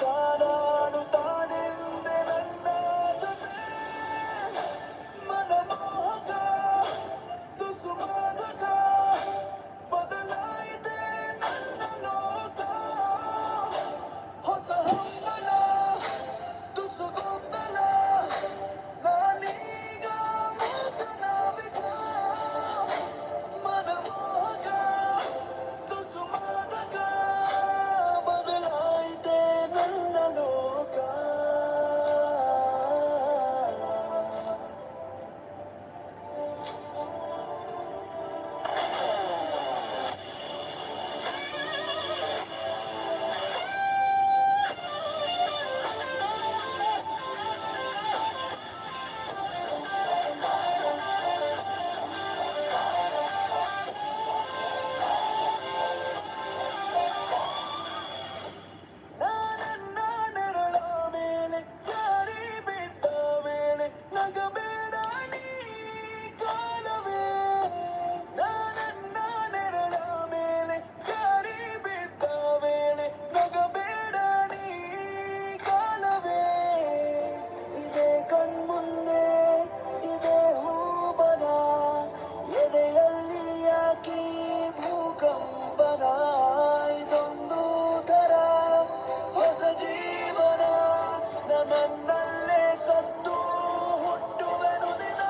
ಕಾಡಾಡುತ್ತಾನೆಂದೆ ನನ್ನ ಜೊತೆ ಮನಮೋಹಕ ತುಸು ಮಾದಕ ಬದಲಾಯಿತೆ ನನ್ನ ಲೋಕ ಹೊಸ ಹಂಬಲ ತುಸು ಗೊಂದಲ ನಾನೀಗ ಮೂಕನಾವಿಕ ಮನಮೋಹಕ ತುಸು ಮಾದಕ ಬದಲಾಯಿತೆ ನನ್ನ ಲೋಕ. ನಾನನ್ನ ನೆರಳ ಮೇಲೆ ಜಾರಿ ಬಿದ್ದ ವೇಳೆ ನಗಬೇಡ ನೀ ಕಾಲವೇ. ನಾನನ್ನ ನೆರಳ ಮೇಲೆ ಜಾರಿ ಬಿದ್ದ ವೇಳೆ ನಗಬೇಡ ನೀ ಕಾಲವೇ. ಇದೇ ಕಣ್ಮುಂದೆ ಇದೇ ಹೂಬನ ಎದೆಯಲ್ಲಿ ಯಾಕಿ ಭೂಕಂಪನ ಇದೊಂದು ಥರ ಹೊಸ ಜೀವನ ನನ್ನಲ್ಲೇ ಸತ್ತು ಹುಟ್ಟುವೆನು ದಿನ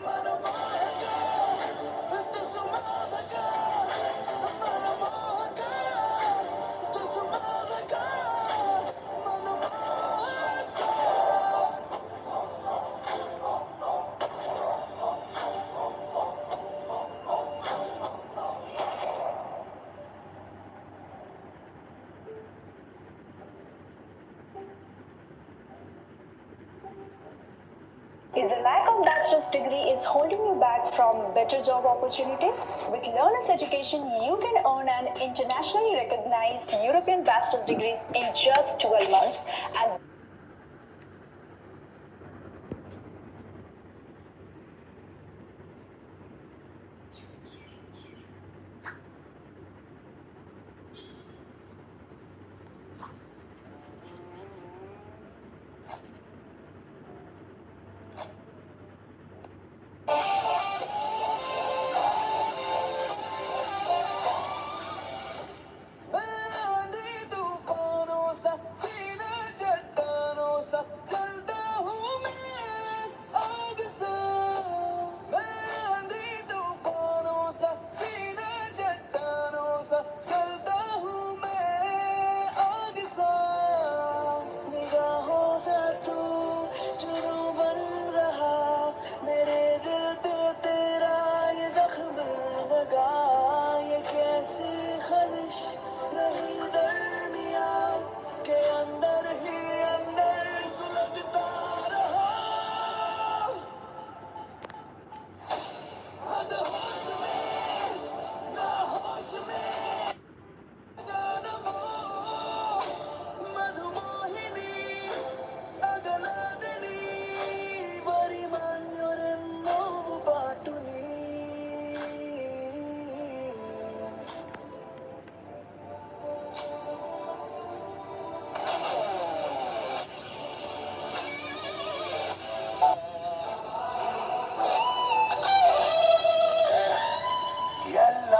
ಮನಮೋಹಕ ತುಸು ಮಾದಕ ಮನಮೋಹಕ ತುಸು ಮಾದಕ ಮನಮೋಹಕ. Is the lack of bachelor's degree is holding you back from better job opportunities? With Learner's Education, you can earn an internationally recognized European bachelor's degrees in just 12 months and मैं आंधी तूफानों सा सीना चट्टानों सा जलता हूँ मैं आग सा. मैं आंधी तूफानों सा सीना चट्टानों सा जलता हूँ मैं आग सा. निगाहों से तू जुनून बन रहा मेरे दिल पे तेरा ये जख्म लगा. ये कैसी खलिश रही दरमिया के अंदर ही अंदर सुलगता रहा. अदहोश में नाहोश में गानमो मधुमोहिनी अगलादिनी वरिमान्योरेन्नो पाटुनी. ಎಲ್ಲ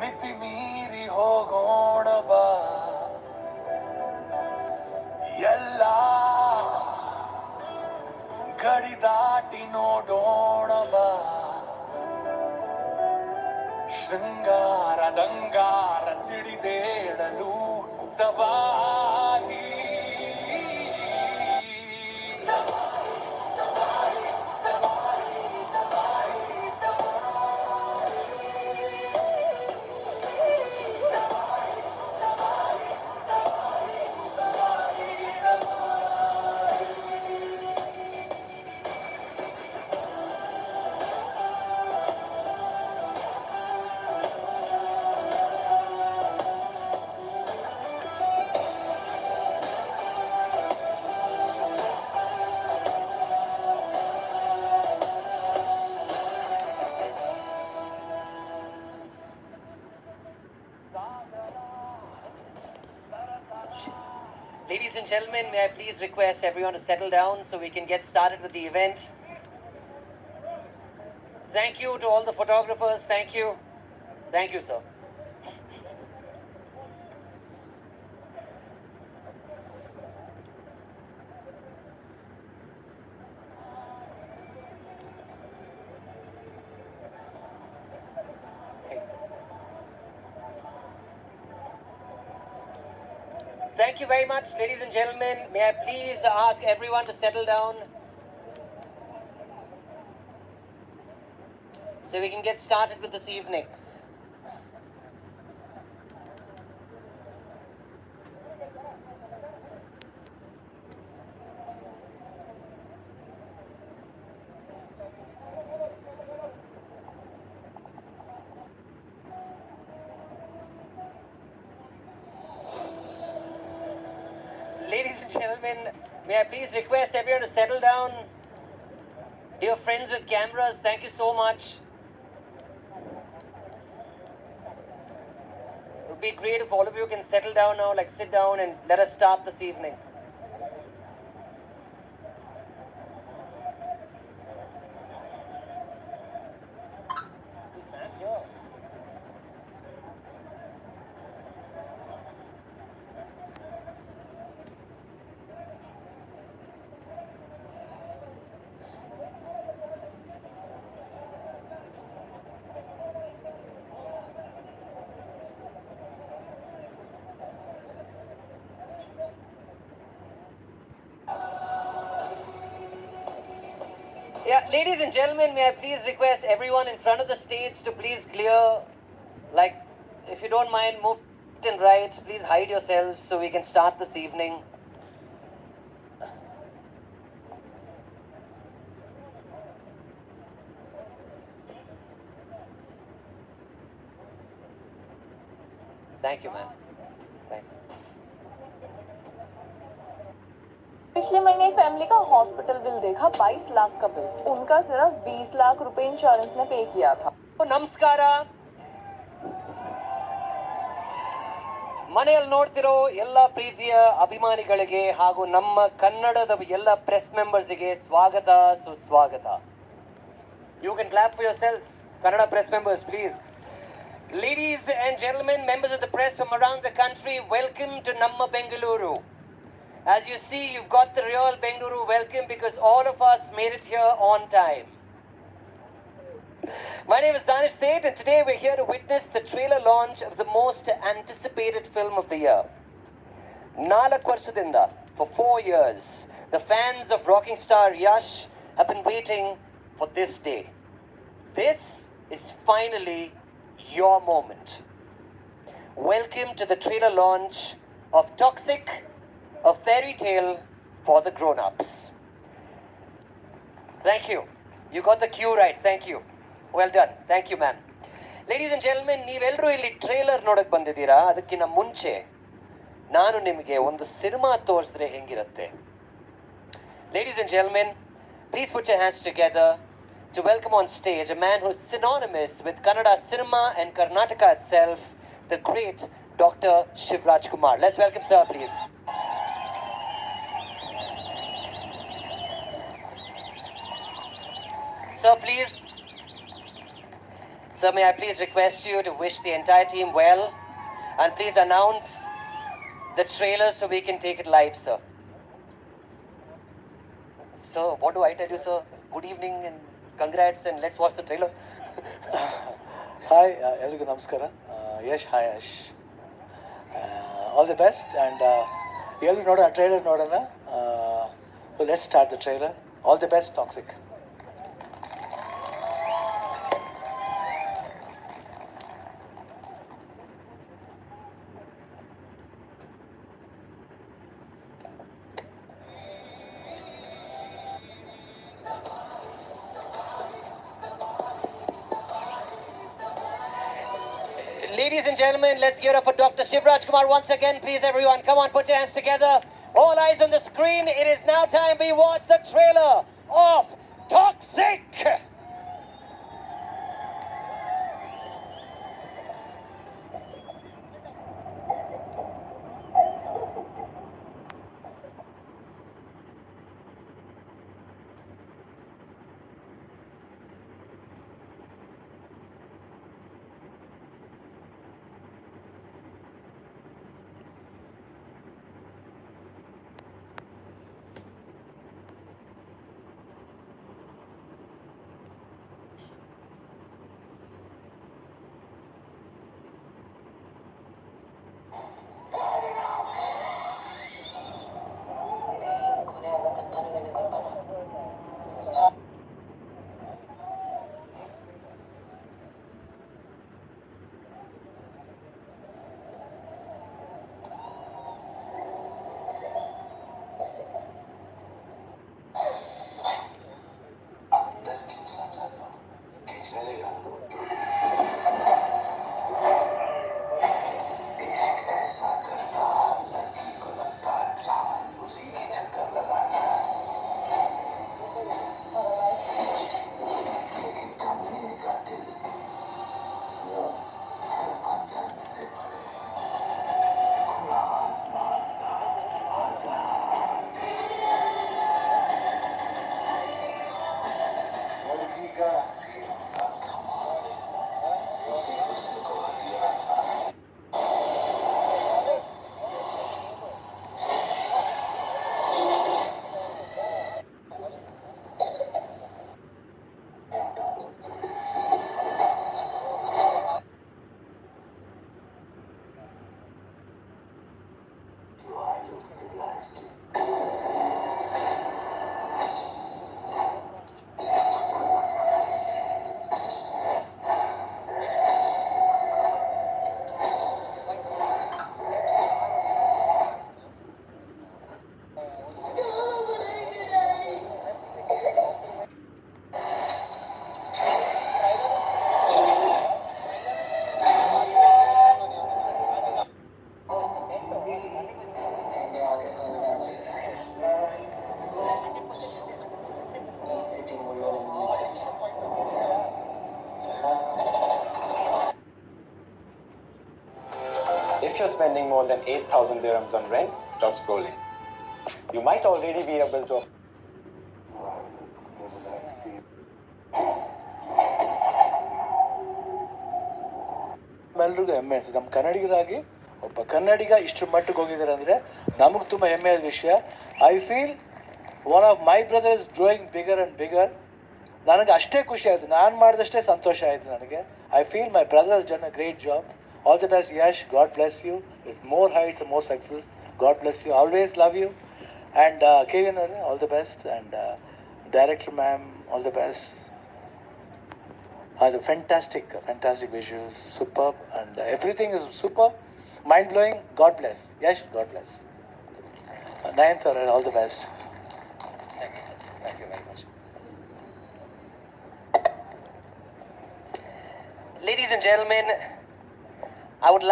ಮಿತಿ ಮೀರಿ ಹೋಗೋಣ ಬಾ ಎಲ್ಲ ಗಡಿ ದಾಟಿ ನೋಡೋಣ ಬಾ. ಶೃಂಗಾರದಂಗಾರ ಸಿಡಿದೇಳಲು ತಬಾಹಿ Ladies and gentlemen, may I please request everyone to settle down so we can get started with the event. Thank you to all the photographers. Thank you. Thank you, sir. Thank you very much, ladies and gentlemen. May I please ask everyone to settle down so we can get started with this evening. Ladies and gentlemen, may I please request everyone to settle down. Dear friends with cameras, thank you so much. It would be great if all of you can settle down now, like sit down and let us start this evening. Yeah, ladies and gentlemen, may I please request everyone in front of the stage to please clear, like, if you don't mind, move left and right. Please hide yourselves so we can start this evening. Thank you, man. Thanks. पिछले महीने एक family का hospital bill देखा 22 लाख का bill उनका सिर्फ 20 लाख रुपए insurance ने पे किया था ನಮಸ್ಕಾರ ಮನೆಯಲ್ಲಿ ನೋಡ್ತಿರೋ ಎಲ್ಲ ಪ್ರೀತಿಯ ಅಭಿಮಾನಿಗಳಿಗೆ ಹಾಗೂ ನಮ್ಮ ಕನ್ನಡದ ಎಲ್ಲ ಪ್ರೆಸ್ ಮೆಂಬರ್ಸ್ಗೆ ಸ್ವಾಗತ ಸುಸ್ವಾಗತ. You can clap for yourselves, Kannada press members, please. Ladies and gentlemen, members of the press from around the country, welcome to Namma Bengaluru. As you see, you've got the real Bengaluru welcome because all of us made it here on time. My name is Danish Seth and today we're here to witness the trailer launch of the most anticipated film of the year. Nalak Varshadinda, for 4 years, the fans of rocking star Yash have been waiting for this day. This is finally your moment. Welcome to the trailer launch of Toxic, a fairy tale for the grown-ups. Thank you. You got the cue right. Thank you. Well done. Thank you, ma'am. Ladies and gentlemen, ನೀವೆಲ್ಲರೂ ಇಲ್ಲಿ trailer ನೋಡಕ್ಕೆ ಬಂದಿದ್ದೀರಾ. ಅದಕ್ಕಿಂತ ಮುಂಚೆ ನಾನು ನಿಮಗೆ ಒಂದು cinema ತೋರಿಸಿದ್ರೆ ಹೆಂಗಿರುತ್ತೆ. Ladies and gentlemen, please put your hands together to welcome on stage a man who's synonymous with Kannada cinema and Karnataka itself, the great Dr. Shivraj Kumar. Let's welcome sir, please. Sir, please. Sir, may I please request you to wish the entire team well and please announce the trailer so we can take it live, sir. Sir, what do I tell you, sir? Good evening and congrats and let's watch the trailer. Hi ಎಲ್ರಿಗೂ ನಮಸ್ಕಾರ Yash hi Yash all the best and ಎಲ್ಲರೂ ನೋಡೋಣ trailer ನೋಡೋಣ let's start the trailer all the best toxic Ladies and gentlemen, let's give it up for Dr. Shivraj Kumar once again. Please, everyone, come on, put your hands together. All eyes on the screen. It is now time we watch the trailer of Toxic. If you're spending more than 8,000 dirhams on rent, stop scrolling. You might already be able to. ನಮ್ಮೆಲ್ರಿಗೂ ಹೆಮ್ಮೆ ಅನಿಸುತ್ತೆ. ನಮ್ಮ ಕನ್ನಡಿಗರಾಗಿ ಒಬ್ಬ ಕನ್ನಡಿಗ ಇಷ್ಟು ಮಟ್ಟಿಗೆ ಹೋಗಿದ್ದಾರೆ ಅಂದರೆ ನಮಗೆ ತುಂಬ ಹೆಮ್ಮೆಯ ವಿಷಯ. I feel one of my brother is growing bigger and bigger. ನನಗೆ ಅಷ್ಟೇ ಖುಷಿ ಆಯಿತು, ನಾನು ಮಾಡಿದಷ್ಟೇ ಸಂತೋಷ ಆಯಿತು ನನಗೆ. I feel my brother has done a great job. All the best Yash, God bless you with more heights more success. God bless you, always love you. And K V N ಅವರೇ all the best. And director ma'am all the best. The fantastic visuals, superb, and everything is superb, mind-blowing. God bless. Yes, God bless. Nayanthara, all the best. Thank you, sir. Thank you very much. Ladies and gentlemen, I would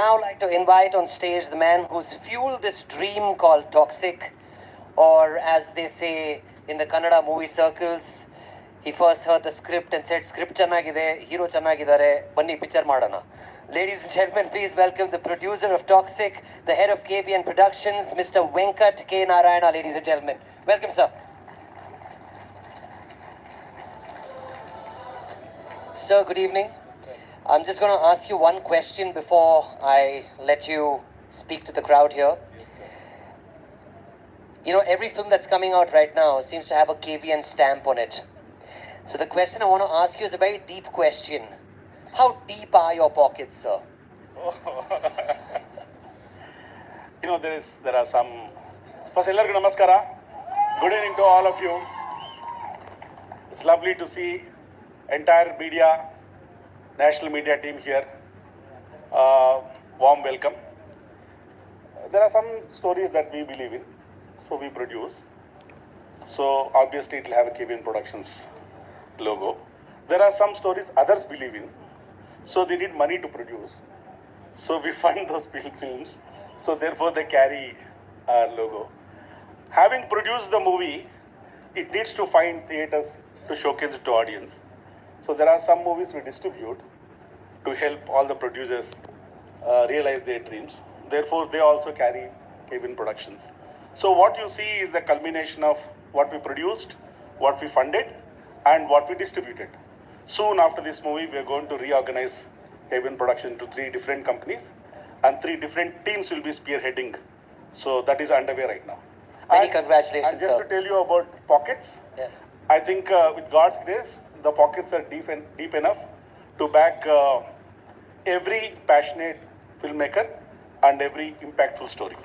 now like to invite on stage the man who's fueled this dream called Toxic, or as they say in the Kannada movie circles, he first heard the script and said, script channagide, hero channagidare, banni picture madana. Ladies and gentlemen, please welcome the producer of Toxic, the head of KVN Productions, Mr. Venkat K. Narayana, ladies and gentlemen. Welcome, sir. Sir, good evening. I'm just going to ask you one question before I let you speak to the crowd here. You know, every film that's coming out right now seems to have a KVN stamp on it. So the question I want to ask you is a very deep question. How deep are your pockets, sir? You know, there are some. First, ellargu namaskara. Good evening to all of you. It's lovely to see entire media, national media team here. Warm welcome. There are some stories that we believe in, so we produce. So obviously it will have a KVN Productions logo. There are some stories others believe in, so they need money to produce. So we fund those films, so therefore they carry our logo. Having produced the movie, it needs to find theaters to showcase it to audience. So there are some movies we distribute to help all the producers realize their dreams. Therefore they also carry KVN Productions. So what you see is the culmination of what we produced, what we funded, and what we distributed. Soon after this movie, we are going to reorganize KVN Production into 3 different companies, and 3 different teams will be spearheading. So that is underway right now. Many congratulations, and just sir. to tell you about pockets, Yeah. I think with God's grace, the pockets are deep enough to back every passionate filmmaker and every impactful story.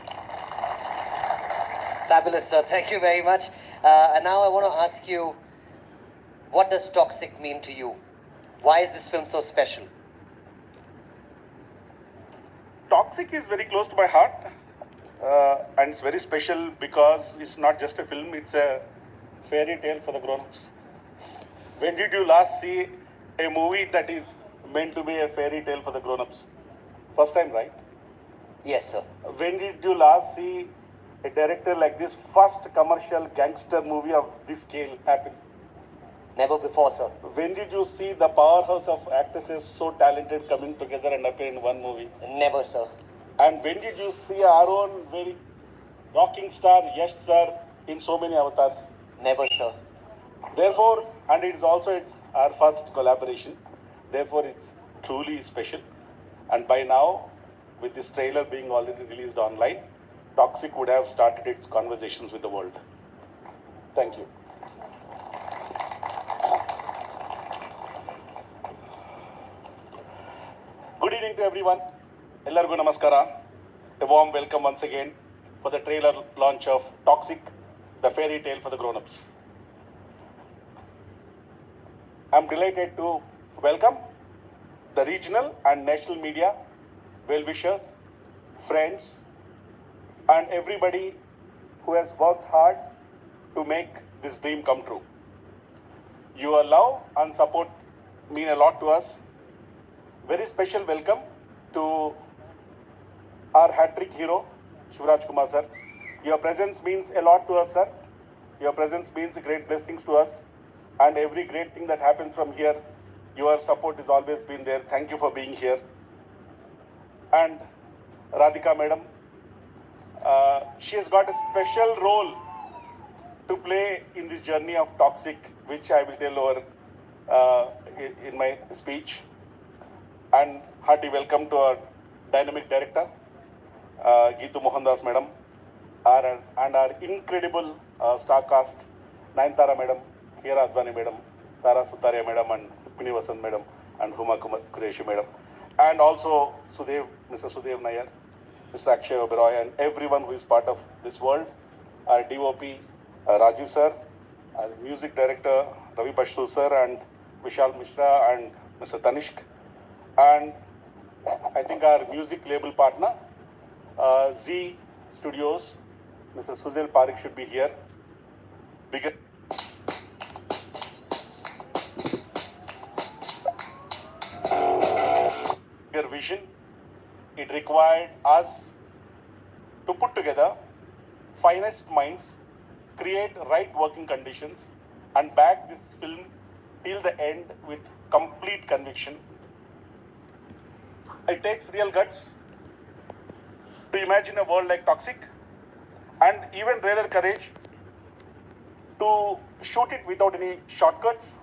Fabulous, sir. Thank you very much. And now I want to ask you, what does Toxic mean to you? Why is this film so special? Toxic is very close to my heart, and it's very special because it's not just a film, it's a fairy tale for the grown-ups. When did you last see a movie that is meant to be a fairy tale for the grown-ups? First time, right? Yes, sir. When did you last see a director like this first commercial gangster movie of this scale happen? Never before, sir. When did you see the powerhouse of actresses so talented coming together and appear in one movie? Never, sir. And when did you see our own very rocking star Yash sir in so many avatars? Never, sir. Therefore, and it's our first collaboration. Therefore, it's truly special. And by now, with this trailer being already released online, Toxic would have started its conversations with the world. Thank you. Good evening to everyone. Ellargu namaskara. A warm welcome once again for the trailer launch of Toxic, the fairy tale for the grown-ups. I'm delighted to welcome the regional and national media, well-wishers, friends, and everybody who has worked hard to make this dream come true. Your love and support mean a lot to us. Very special welcome to our hat-trick hero, Shivraj Kumar sir. Your presence means a lot to us, sir. Your presence means great blessings to us. And every great thing that happens from here, your support has always been there. Thank you for being here. And Radhika madam. She has got a special role to play in this journey of toxic, which I will tell over in my speech. And hearty welcome to our dynamic director, Geetu Mohandas madam, and our incredible star cast, Nayanthara madam, Hira Advani madam, Tara Sutaria madam, and Pini Vasant madam, and Huma Qureshi madam, and also Sudev, Mr. Sudev Nair, Mr. Akshay Oberoi, and everyone who is part of this world, our DOP, Rajiv sir, our music director, Ravi Pashtu sir, and Vishal Mishra, and Mr. Tanishk, and I think our music label partner, Z Studios, Mr. Suzil Parik should be here. Bigger vision, it required us to put together finest minds, create right working conditions, and back this film till the end with complete conviction. It takes real guts to imagine a world like Toxic, and even rarer courage to shoot it without any shortcuts.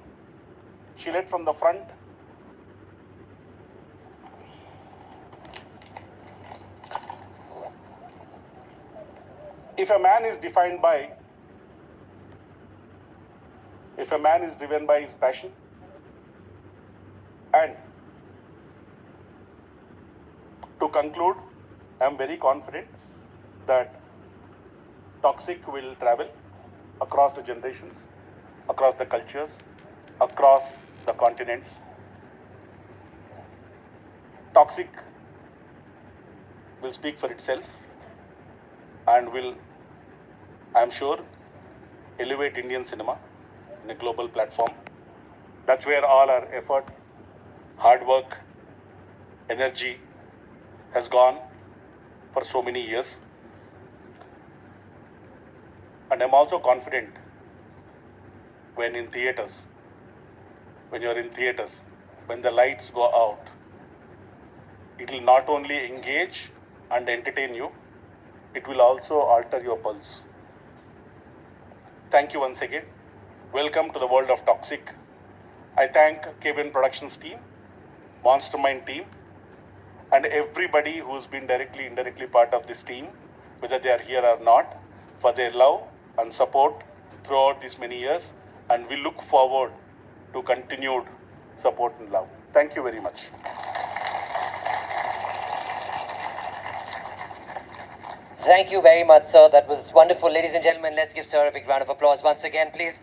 She led from the front. If a man is driven by his passion, and to conclude, I am very confident that Toxic will travel across the generations, across the cultures, across the continents. Toxic will speak for itself and will, I am sure, elevate Indian cinema in a global platform. That's where all our effort, hard work, energy has gone for so many years. And I'm also confident when you're in theaters, when the lights go out, it will not only engage and entertain you, it will also alter your pulse. Thank you once again. Welcome to the world of Toxic. I thank KVN Productions team, Monstermind team, and everybody who's been directly, indirectly part of this team, whether they are here or not, for their love and support throughout these many years, and we look forward to continued support and love. Thank you very much. Thank you very much, sir. That was wonderful. Ladies and gentlemen, let's give sir a big round of applause once again, please.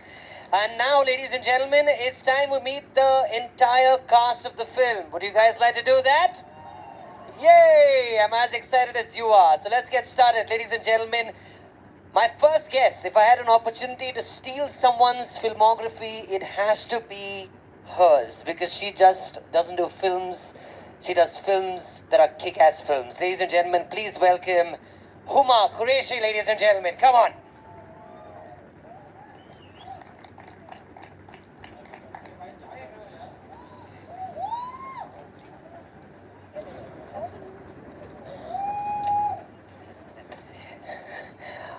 And now, ladies and gentlemen, it's time we meet the entire cast of the film. Would you guys like to do that? Yay! I'm as excited as you are. So let's get started, ladies and gentlemen. My first guest, if I had an opportunity to steal someone's filmography, it has to be hers, because she just doesn't do films. She does films that are kick-ass films. Ladies and gentlemen, please welcome Huma Qureshi, ladies and gentlemen. Come on.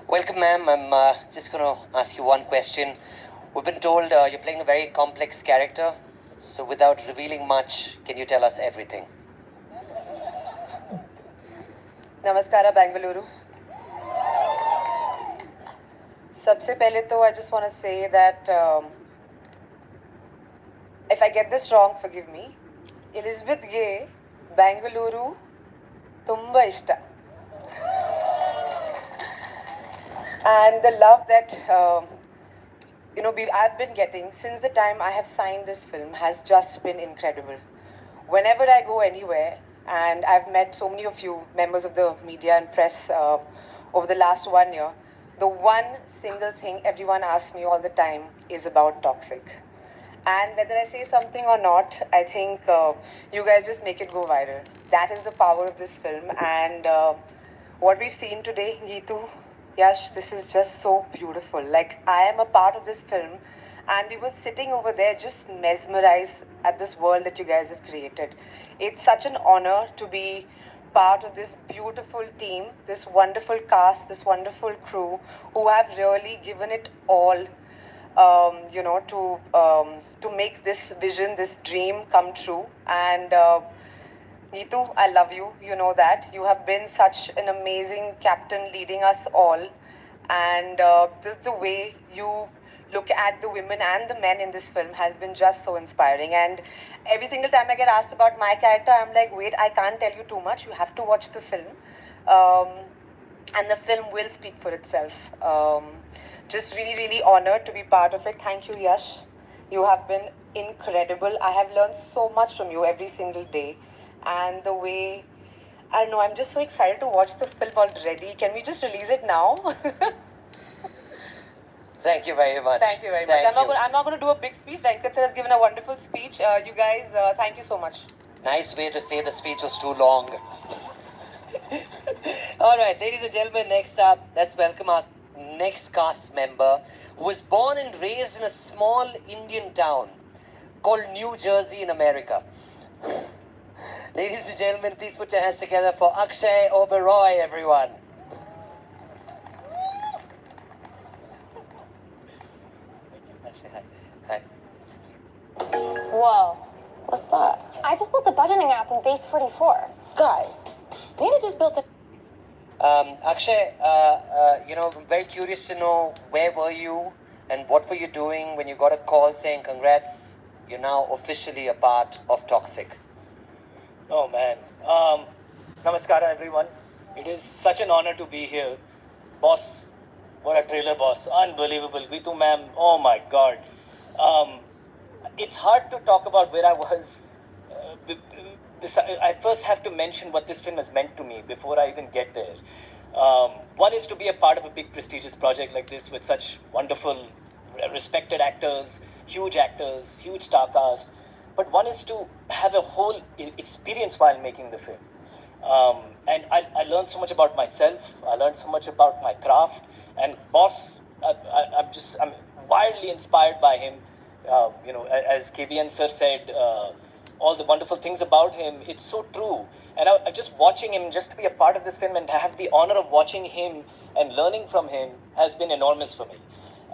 Welcome, ma'am. I'm just going to ask you one question. We've been told you're playing a very complex character. So without revealing much, can you tell us everything? Namaskara, Bengaluru. सबसे पहले तो I just want to say that if I get this wrong, forgive me. Elizabeth Gay, Bengaluru, tumba ishta. And the love that I've been getting since the time I have signed this film has just been incredible. Whenever I go anywhere, and I've met so many of you members of the media and press over the last 1 year, the one single thing everyone asks me all the time is about Toxic. And whether I say something or not, I think you guys just make it go viral. That is the power of this film. And what we've seen today, Geetu, Yash, this is just so beautiful. Like, I am a part of this film, and we were sitting over there just mesmerized at this world that you guys have created. It's such an honor to be part of this beautiful team, this wonderful cast, this wonderful crew who have really given it all, to make this vision, this dream come true. And Neetu, I love you. You know that. You have been such an amazing captain leading us all. And this the way you look at the women and the men in this film has been just so inspiring. And every single time I get asked about my character, I'm like, wait, I can't tell you too much. You have to watch the film. And the film will speak for itself. Just really, really honored to be part of it. Thank you, Yash. You have been incredible. I have learned so much from you every single day. And the way, I don't know, I'm just so excited to watch the film already. Can we just release it now? Thank you very much. Thank you very much. I'm not going to do a big speech. Venkat sir has given a wonderful speech. You guys, thank you so much. Nice way to say the speech was too long. All right, ladies and gentlemen, next up, let's welcome our next cast member who was born and raised in a small Indian town called New Jersey in America. Ladies and gentlemen, please put your hands together for Akshay Oberoi, everyone. Akshay, hi. Hi. Whoa. What's that? I just built a budgeting app in Base 44. Guys, Nina just built a... Akshay, I'm very curious to know where were you and what were you doing when you got a call saying congrats, you're now officially a part of Toxic. Oh man. Namaskara everyone. It is such an honor to be here. Boss, what a trailer boss. Unbelievable. Gitu ma'am, oh my god. It's hard to talk about where I was. I first have to mention what this film has meant to me before I even get there. One is to be a part of a big prestigious project like this with such wonderful, respected actors, huge star cast. But one is to have a whole experience while making the film. And I learned so much about myself. I learned so much about my craft. And boss, I'm wildly inspired by him. As KBN sir said, all the wonderful things about him, it's so true. And I just watching him, just to be a part of this film and to have the honor of watching him and learning from him has been enormous for me.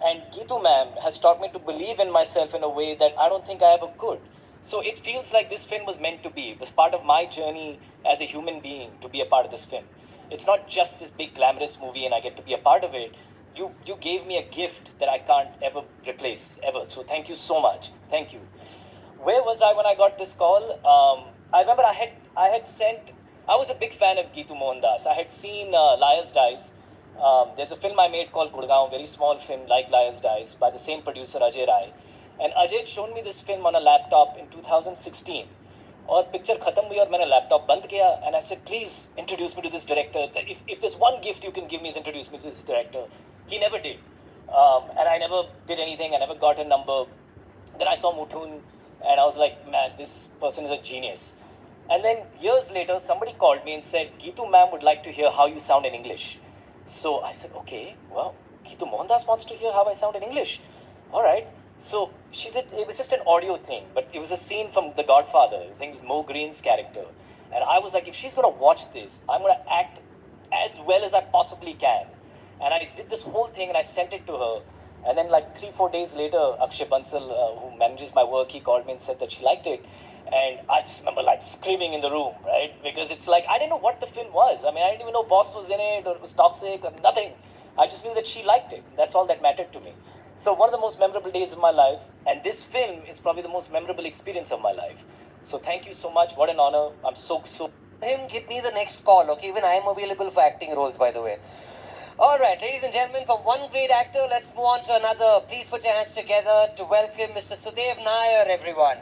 And Geetu ma'am has taught me to believe in myself in a way that I don't think I ever could. So it feels like this film was meant to be. It was part of my journey as a human being to be a part of this film. It's not just this big glamorous movie and I get to be a part of it. You gave me a gift that I can't ever replace, ever. So thank you so much. Thank you. Where was I when I got this call? I remember I was a big fan of Geetu Mohandas. I had seen Liars Dice. There's a film I made called Gurgaon, very small film like Liars Dice by the same producer Ajay Rai. And Ajay had shown me this film on a laptop in 2016. और picture खत्म हुई और मैंने laptop बंद किया and I said, please introduce me to this director. If there's one gift you can give me is introduce me to this director. He never did. And I never did anything. I never got a number. Then I saw Muthun and I was like, man, this person is a genius. And then years later, somebody called me and said, Geetu ma'am would like to hear how you sound in English. So I said, okay, well, Geetu Mohandas wants to hear how I sound in English. All right. So she said it was just an audio thing, but it was a scene from The Godfather. I think it was Mo Green's character. And I was like, if she's going to watch this, I'm going to act as well as I possibly can. And I did this whole thing and I sent it to her. And then like 3-4 days later, Akshay Bansal, who manages my work, he called me and said that she liked it. And I just remember like screaming in the room, right? Because it's like, I didn't know what the film was. I mean, I didn't even know Boss was in it or it was Toxic or nothing. I just knew that she liked it. That's all that mattered to me. So one of the most memorable days of my life, and this film is probably the most memorable experience of my life. So thank you so much. What an honor. I'm so... Him, give me the next call, okay? Even I am available for acting roles, by the way. All right, ladies and gentlemen, from one great actor, let's move on to another. Please put your hands together to welcome Mr. Sudev Nair, everyone.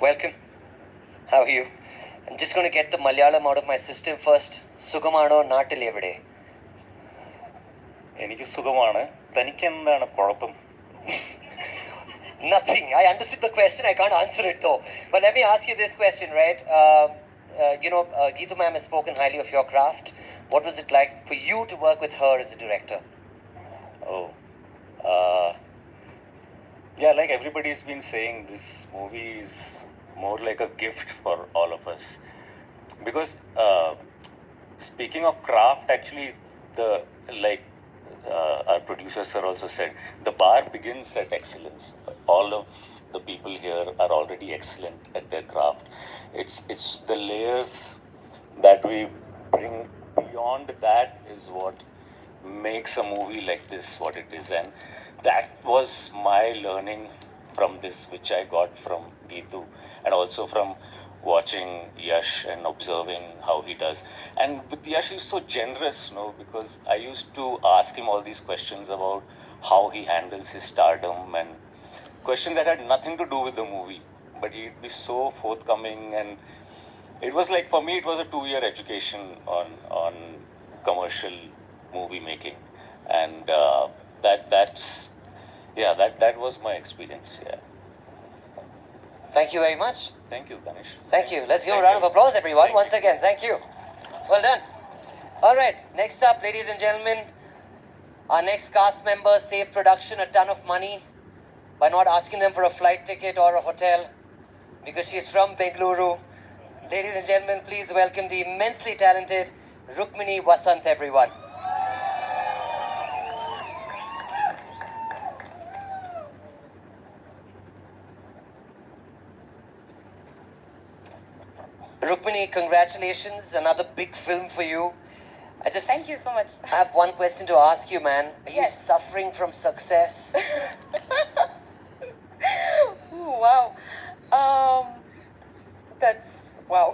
Welcome. How are you? I'm just going to get the Malayalam out of my system first. Sugamano നാട്ടിൽ എവിടെ? എനിക്ക് സുഖമാണ്. തനിക്ക് എന്താണ് കുഴപ്പം? Nothing. I understood the question. I can't answer it though. But let me ask you this question, right? Geetu ma'am has spoken highly of your craft. What was it like for you to work with her as a director? Yeah, like everybody's been saying, this movie is more like a gift for all of us. Because speaking of craft, actually, the like our producer sir also said, the bar begins at excellence. All of the people here are already excellent at their craft. It's the layers that we bring beyond that is what makes a movie like this what it is. And that was my learning from this, which I got from Geetu and also from watching Yash and observing how he does. And with Yash, he's so generous, because I used to ask him all these questions about how he handles his stardom and questions that had nothing to do with the movie. But he'd be so forthcoming, and it was like, for me, it was a 2-year education on commercial movie making, and that was my experience. Yeah. Thank you very much. Thank you, Danish. Thank you. Let's give a round of applause, everyone, once again. Thank you. Well done. All right, next up, ladies and gentlemen, our next cast member saved production a ton of money by not asking them for a flight ticket or a hotel because she's from Bengaluru. Ladies and gentlemen, please welcome the immensely talented Rukmini Vasant, everyone. Rukmini, congratulations, another big film for you. Thank you so much. I have one question to ask you, man. Are you Yes. suffering from success? Ooh, wow. That's wow.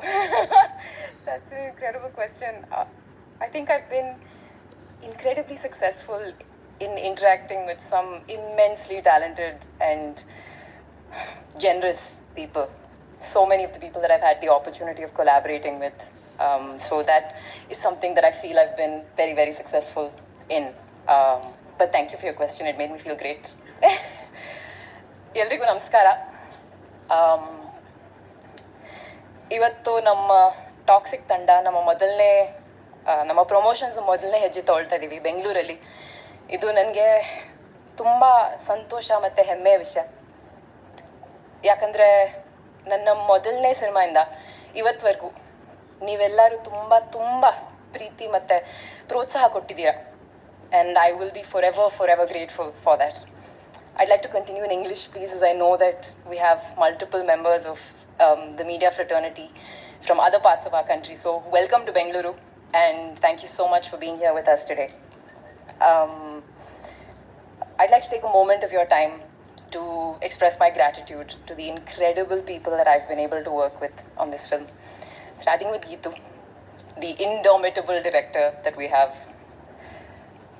That's an incredible question. I think I've been incredibly successful in interacting with some immensely talented and generous people. So many of the people that I've had the opportunity of collaborating with. So that is something that I feel I've been very, very successful in. But thank you for your question. It made me feel great. ಎಲ್ರಿಗೂ ನಮಸ್ಕಾರ. ಇವತ್ತು ನಮ್ಮ toxic ತಂಡ ನಮ್ಮ promotions ಮೊದಲನೇ ಹೆಜ್ಜೆ ತೊಗೊಳ್ತಾ ಇದ್ದೀವಿ ಬೆಂಗಳೂರಲ್ಲಿ. ಇದು ನನಗೆ ತುಂಬ ಸಂತೋಷ ಮತ್ತು ಹೆಮ್ಮೆಯ ವಿಷಯ. ಯಾಕಂದರೆ ನನ್ನ ಮೊದಲನೇ ಸಿನಿಮಾಯಿಂದ ಇವತ್ತವರೆಗೂ ನೀವೆಲ್ಲರೂ ತುಂಬ ತುಂಬ ಪ್ರೀತಿ ಮತ್ತು ಪ್ರೋತ್ಸಾಹ ಕೊಟ್ಟಿದ್ದೀರಾ. And I will be for ever grateful for that. I'd like to continue in English, please, as I know that we have multiple members of the media fraternity from other parts of our country. So welcome to Bengaluru, and thank you so much for being here with us today. I'd like to take a moment of your time to express my gratitude to the incredible people that I've been able to work with on this film. Starting with Geetu, the indomitable director that we have.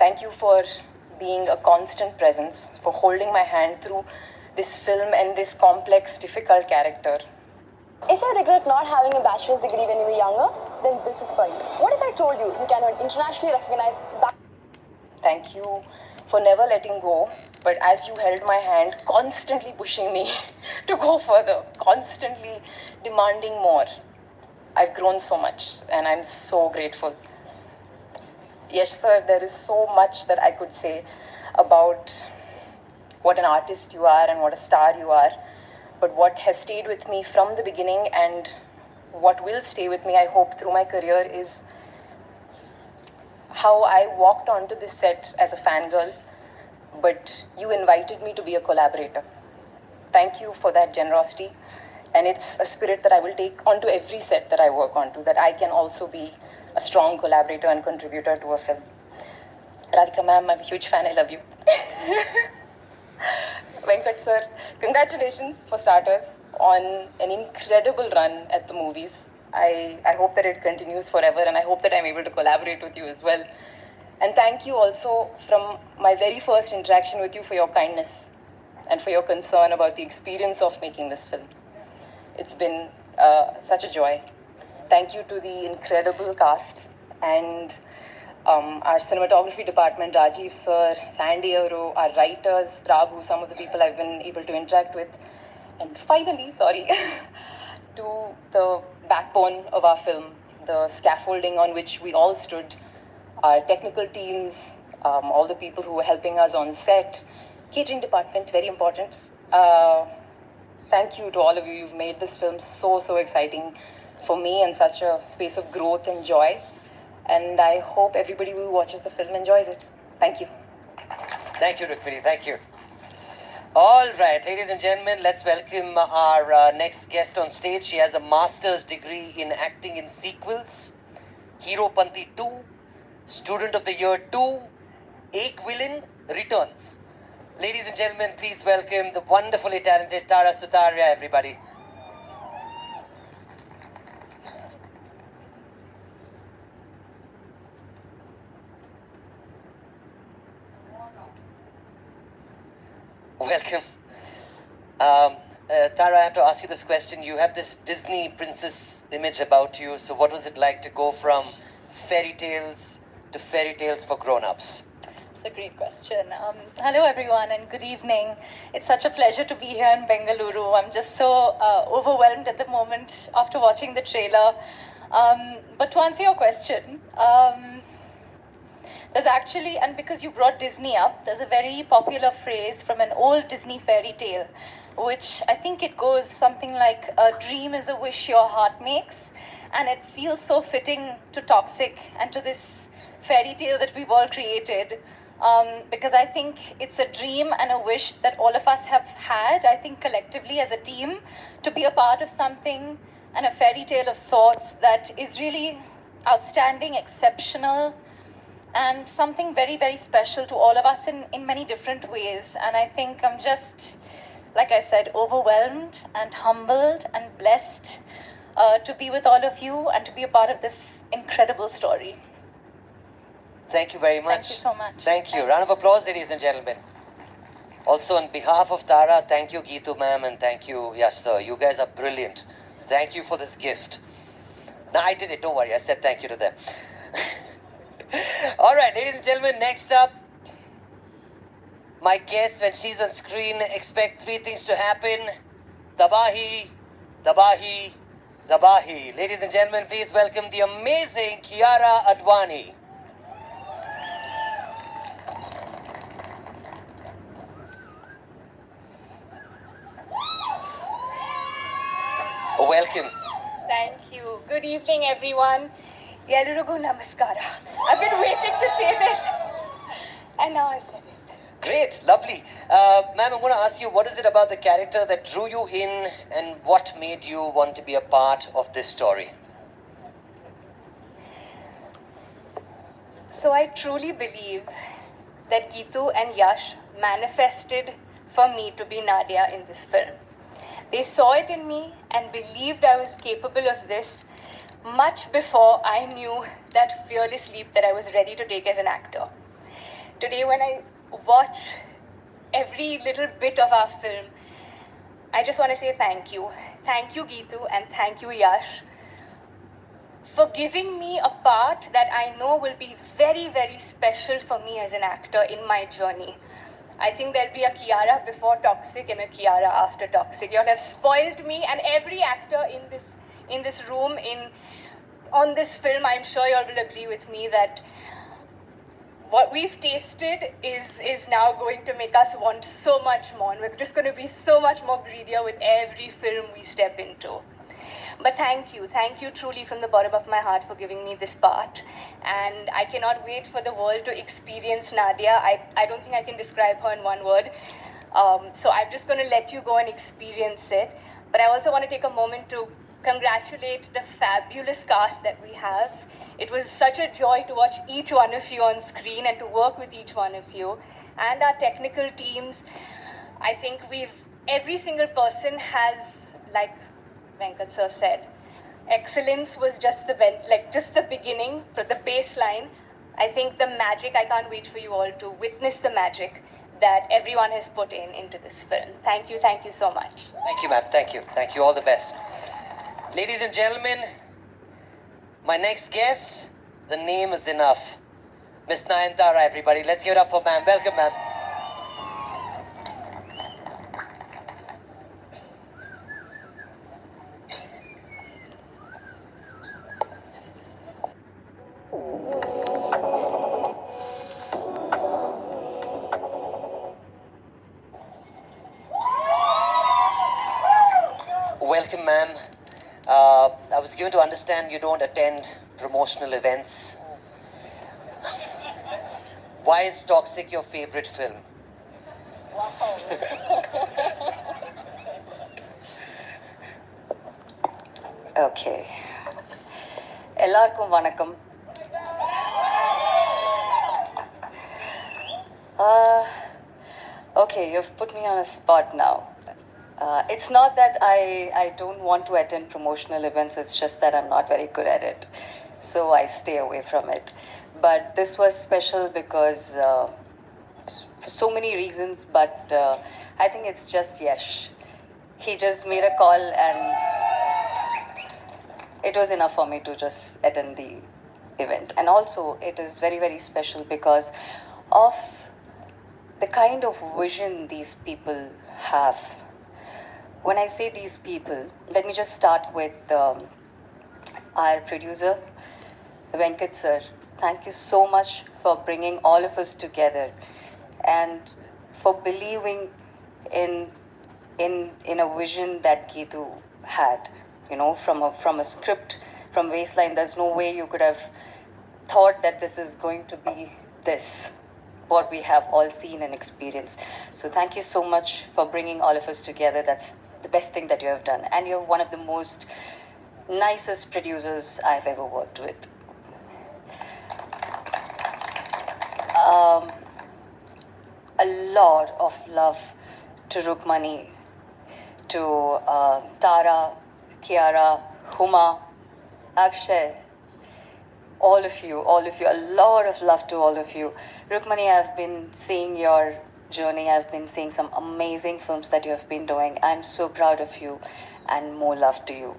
Thank you for being a constant presence, for holding my hand through this film and this complex, difficult character. If you regret not having a bachelor's degree when you were younger, then this is for you. What if I told you you can earn internationally recognized Thank you for never letting go, but as you held my hand, constantly pushing me to go further, constantly demanding more. I've grown so much, and I'm so grateful. Yes, sir, there is so much that I could say about what an artist you are and what a star you are. But what has stayed with me from the beginning and what will stay with me, I hope, through my career is how I walked onto this set as a fangirl, but you invited me to be a collaborator. Thank you for that generosity. And it's a spirit that I will take onto every set that I work onto, that I can also be a strong collaborator and contributor to a film. Radhika ma'am, I'm a huge fan. I love you. Venkat sir, congratulations for starters on an incredible run at the movies. I hope that it continues forever, and I hope that I'm able to collaborate with you as well. And thank you also from my very first interaction with you for your kindness and for your concern about the experience of making this film. It's been such a joy. Thank you to the incredible cast and our cinematography department, Rajiv sir, Sandy Avro, our writers, Raghu, some of the people I've been able to interact with. And finally, to the backbone of our film, the scaffolding on which we all stood, our technical teams, all the people who were helping us on set, catering department, very important, Thank you to all of you. You've made this film so exciting for me and such a space of growth and joy. And I hope everybody who watches the film enjoys it. Thank you. Thank you, Rukmini. Thank you. All right, ladies and gentlemen, let's welcome our next guest on stage. She has a master's degree in acting in sequels, Hero Panti 2, Student of the Year 2, Ek Villain Returns. Ladies and gentlemen, please welcome the wonderfully talented Tara Sutaria, everybody. Welcome. Tara, I have to ask you this question. You have this Disney princess image about you. So what was it like to go from fairy tales to fairy tales for grown-ups? It's a great question. Hello, everyone, and good evening. It's such a pleasure to be here in Bengaluru. I'm just so overwhelmed at the moment after watching the trailer. But to answer your question, there's actually, and because you brought Disney up, there's a very popular phrase from an old Disney fairy tale, which I think it goes something like, a dream is a wish your heart makes. And it feels so fitting to Toxic and to this fairy tale that we've all created. Because I think it's a dream and a wish that all of us have had, I think collectively as a team, to be a part of something and a fairy tale of sorts that is really outstanding, exceptional, and something very special to all of us in many different ways. And I think I'm just, like I said, overwhelmed and humbled and blessed to be with all of you and to be a part of this incredible story. Thank you very much. Thank you so much. Thank you. Round of applause, ladies and gentlemen. Also, on behalf of Tara, thank you, Geetu ma'am, and thank you, Yash sir. You guys are brilliant. Thank you for this gift. No, I did it. Don't worry. I said thank you to them. All right, ladies and gentlemen, next up, my guest, when she's on screen, expect three things to happen. Tabahi, Tabahi, Tabahi. Ladies and gentlemen, please welcome the amazing Kiara Advani. Welcome. Thank you. Good evening, everyone. Ellarugu namaskara. I've been waiting to say this, and now I said it. Great, lovely. Ma'am, I'm going to ask you, what is it about the character that drew you in, and what made you want to be a part of this story? So I truly believe that Geetu and Yash manifested for me to be Nadia in this film. They saw it in me and believed I was capable of this much before I knew that fearless leap that I was ready to take as an actor. Today, when I watch every little bit of our film, I just want to say thank you. Thank you, Geetu, and thank you, Yash, for giving me a part that I know will be very special for me as an actor in my journey. I think there'll be a Kiara before Toxic and a Kiara after Toxic. You all have spoiled me, and every actor in this room, on this film, I'm sure you all will agree with me that what we've tasted is now going to make us want so much more. And we're just going to be so much more greedier with every film we step into. But thank you truly from the bottom of my heart for giving me this part. And I cannot wait for the world to experience Nadia. I don't think I can describe her in one word. So I'm just going to let you go and experience it. But I also want to take a moment to congratulate the fabulous cast that we have. It was such a joy to watch each one of you on screen and to work with each one of you. And our technical teams, I think every single person has, like Venkat sir said, excellence was just the beginning, for the baseline. I think the magic, I can't wait for you all to witness the magic that everyone has put into this film. Thank you so much. Thank you, ma'am. Thank you. All the best. Ladies and gentlemen, my next guest, the name is enough. Miss Nayanthara, everybody. Let's give it up for ma'am. Welcome, ma'am. welcome, ma'am. I was given to understand you don't attend promotional events. Why is Toxic your favorite film? Okay. எல்லாருக்கும் வணக்கம். Okay, you've put me on a spot now. It's not that I don't want to attend promotional events, it's just that I'm not very good at it. So I stay away from it. But this was special because for so many reasons, but I think it's just Yash. He just made a call and it was enough for me to just attend the event. And also, it is very, very special because of the kind of vision these people have. When I say these people, let me just start with our producer, Venkat sir. Thank you so much for bringing all of us together and for believing in a vision that Geetu had. You know, from a script, from Waistline, there's no way you could have thought that this is going to be this, what we have all seen and experienced. So thank you so much for bringing all of us together. That's the best thing that you have done. And you're one of the most nicest producers I've ever worked with. A lot of love to Rukmani, to Tara, Kiara, Huma, Akshay, all of you, a lot of love to all of you. Rukmani, I've been seeing your journey. I've been seeing some amazing films that you have been doing. I'm so proud of you and more love to you.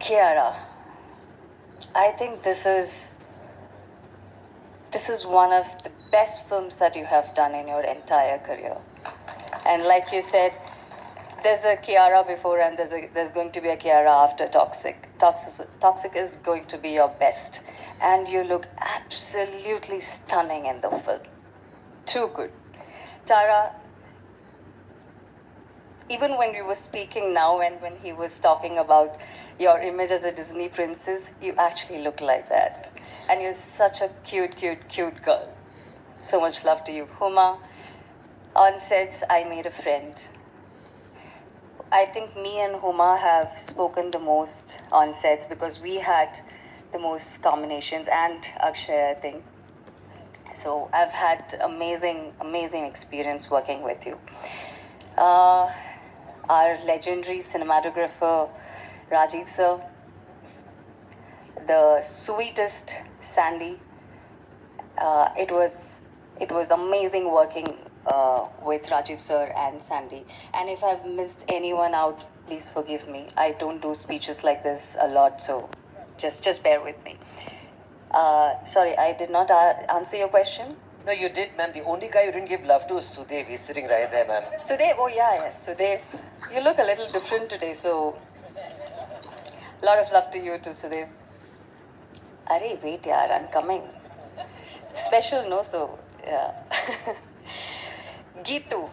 Kiara, I think this is one of the best films that you have done in your entire career. And like you said, there's a Kiara before and there's going to be a Kiara after Toxic. Toxic is going to be your best. And you look absolutely stunning in the film. Too good. Tara, even when we were speaking now and when he was talking about your image as a Disney princess, you actually look like that. And you're such a cute, cute, cute girl. So much love to you. Huma, on sets, I made a friend. I think me and Huma have spoken the most on sets because we had the most combinations, and Akshay, I think. So I've had amazing experience working with you. Our legendary cinematographer, Rajiv sir, the sweetest Sandy. It was amazing working with Rajiv sir and Sandy. And if I've missed anyone out, please forgive me. I don't do speeches like this a lot, so just bear with me. Sorry, I did not answer your question. No, you did, ma'am. The only guy you didn't give love to is Sudev. He's sitting right there, ma'am. Sudev, oh yeah, Sudev. You look a little different today, so a lot of love to you too, Sudev. Arey, wait, yaar, I'm coming. Special, no? So, yeah. Geetu,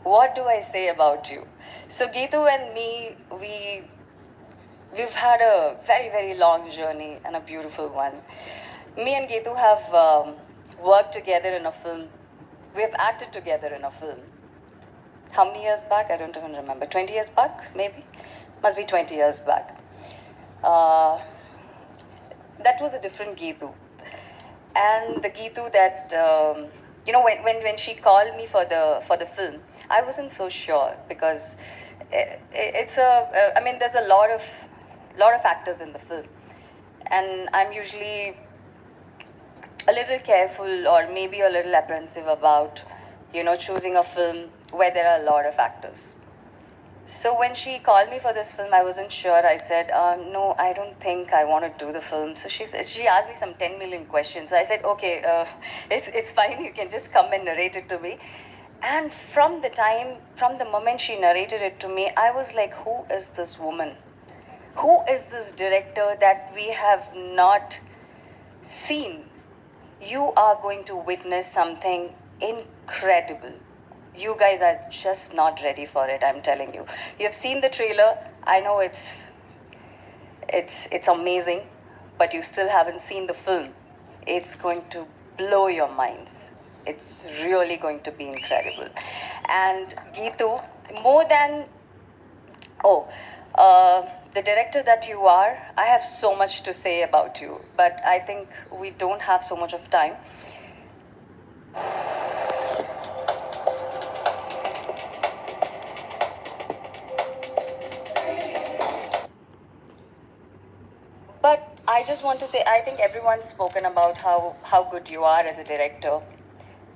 what do I say about you? So, Geetu and me, we've had a very, very long journey and a beautiful one. Me and Geetu have worked together in a film. We have acted together in a film. How many years back? I don't even remember. 20 years back, maybe? Must be 20 years back. That was a different Geetu. And the Geetu that, when she called me for the film, I wasn't so sure because there's a lot of actors in the film. And I'm usually a little careful or maybe a little apprehensive about, choosing a film where there are a lot of actors. So when she called me for this film, I wasn't sure. I said, no, I don't think I want to do the film. So she asked me some 10 million questions. So I said, okay, it's fine. You can just come and narrate it to me. And from the moment she narrated it to me, I was like, who is this woman? Who is this director that we have not seen? You are going to witness something incredible. You guys are just not ready for it, I'm telling you. You've seen the trailer. I know it's amazing, but you still haven't seen the film. It's going to blow your minds. It's really going to be incredible. And Geetu, more than the director that you are, I have so much to say about you, but I think we don't have so much of time. But I just want to say, I think everyone's spoken about how good you are as a director,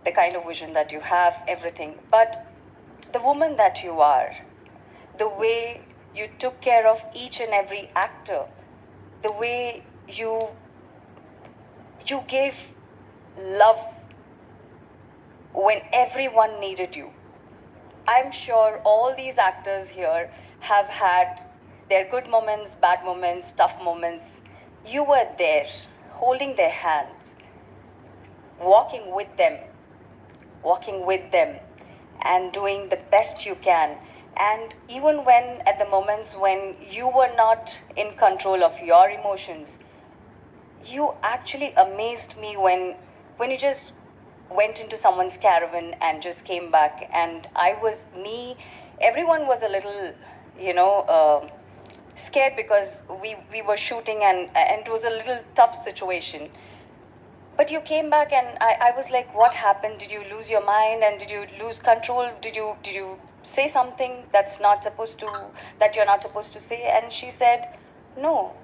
the kind of vision that you have, everything. But the woman that you are, the way you took care of each and every actor, the way you gave love when everyone needed you. I'm sure all these actors here have had their good moments, bad moments, tough moments. You were there, holding their hands, walking with them, and doing the best you can. And even when, at the moments when you were not in control of your emotions, you actually amazed me when you just went into someone's caravan and just came back. And everyone was a little, scared because we were shooting and it was a little tough situation. But you came back and I was like, what happened? Did you lose your mind and did you lose control? Did you say something that you're not supposed to say? And she said, no,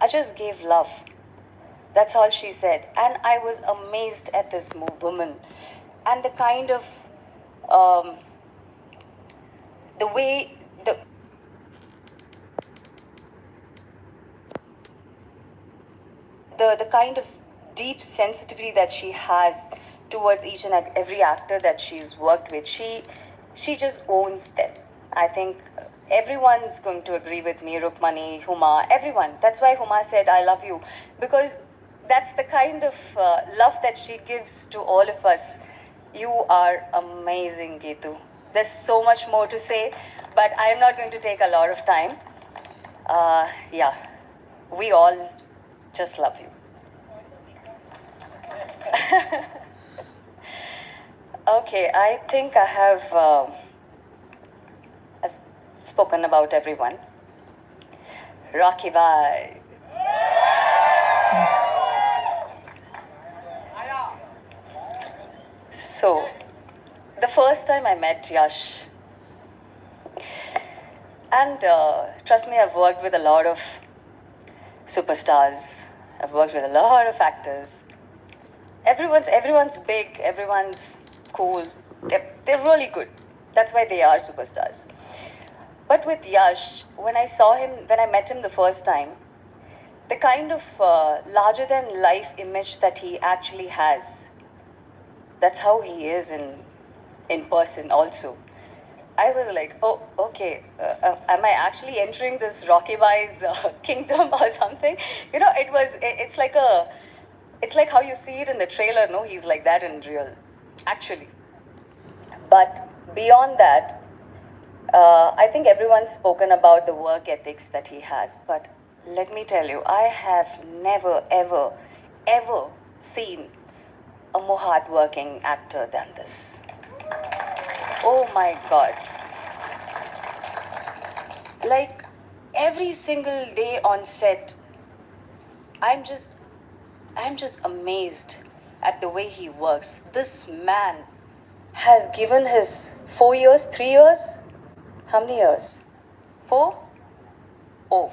I just gave love. That's all she said. And I was amazed at this woman and the kind of, the way, the kind of deep sensitivity that she has towards each and every actor that she's worked with. She just owns them. I think everyone's going to agree with me, Rukmani, Huma, everyone. That's why Huma said, I love you, because that's the kind of love that she gives to all of us. You are amazing, Geetu. There's so much more to say, but I'm not going to take a lot of time. Yeah, we all just love you. Okay, I think I've spoken about everyone. Rocky Bhai. So, the first time I met Yash, and trust me, I've worked with a lot of superstars. I've worked with a lot of actors. Everyone's big, everyone's cool. They're really good. That's why they are superstars. But with Yash, when I met him the first time, the kind of larger than life image that he actually has, that's how he is in person also. I was like, oh, okay, am I actually entering this Rocky Bhai's kingdom or something? It's like how you see it in the trailer, no? He's like that in real, actually. But beyond that, I think everyone's spoken about the work ethics that he has. But let me tell you, I have never, ever, ever seen a more hardworking actor than this. Oh my God. Like every single day on set, I'm just amazed at the way he works. This man has given his 4 years, 3 years? How many years? 4? Oh,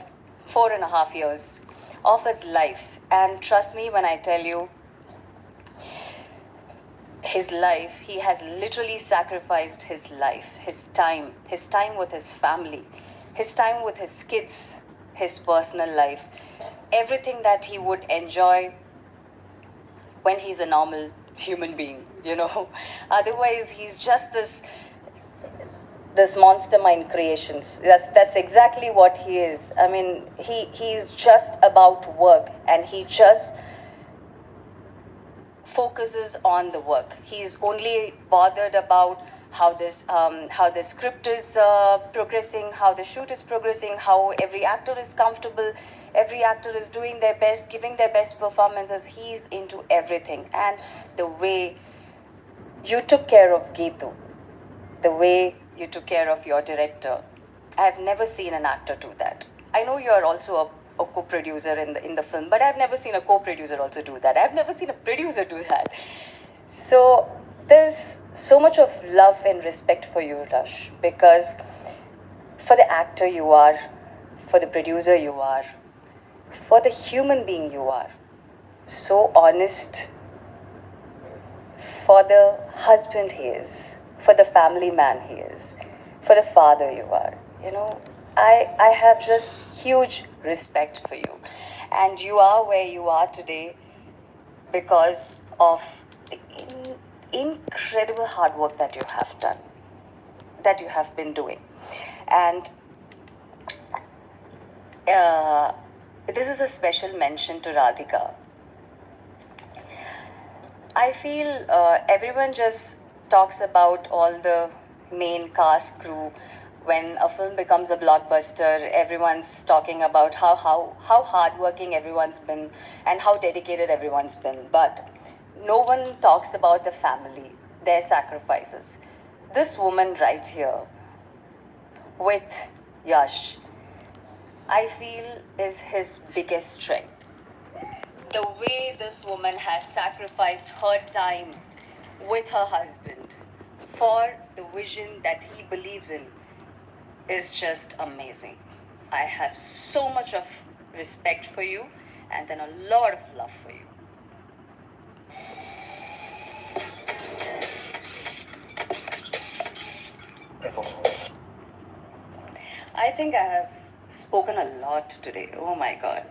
4.5 years of his life. And trust me when I tell you, his life, he has literally sacrificed his life, his time with his family, his time with his kids, his personal life, everything that he would enjoy when he's a normal human being, Otherwise, he's just this monster mind creations. That's exactly what he is. I mean, he's just about work, and he just focuses on the work. He's only bothered about how the script is progressing, how the shoot is progressing, how every actor is comfortable, every actor is doing their best, giving their best performances. He's into everything. And the way you took care of Geetu, the way you took care of your director, I've never seen an actor do that. I know you are also a co-producer in the film, but I've never seen a co-producer also do that. I've never seen a producer do that. So there's so much of love and respect for you, Rush, because for the actor you are, for the producer you are, for the human being you are, so honest, for the husband he is, for the family man he is, for the father you are. You know, I have just huge respect for you. And you are where you are today because of the incredible hard work that you have done, that you have been doing. And this is a special mention to Radhika. I feel everyone just talks about all the main cast crew. When a film becomes a blockbuster, everyone's talking about how hardworking everyone's been and how dedicated everyone's been. But no one talks about the family, their sacrifices. This woman right here with Yash, I feel is his biggest strength. The way this woman has sacrificed her time with her husband for the vision that he believes in is just amazing. I have so much of respect for you and then a lot of love for you. I think I have spoken a lot today. Oh my God.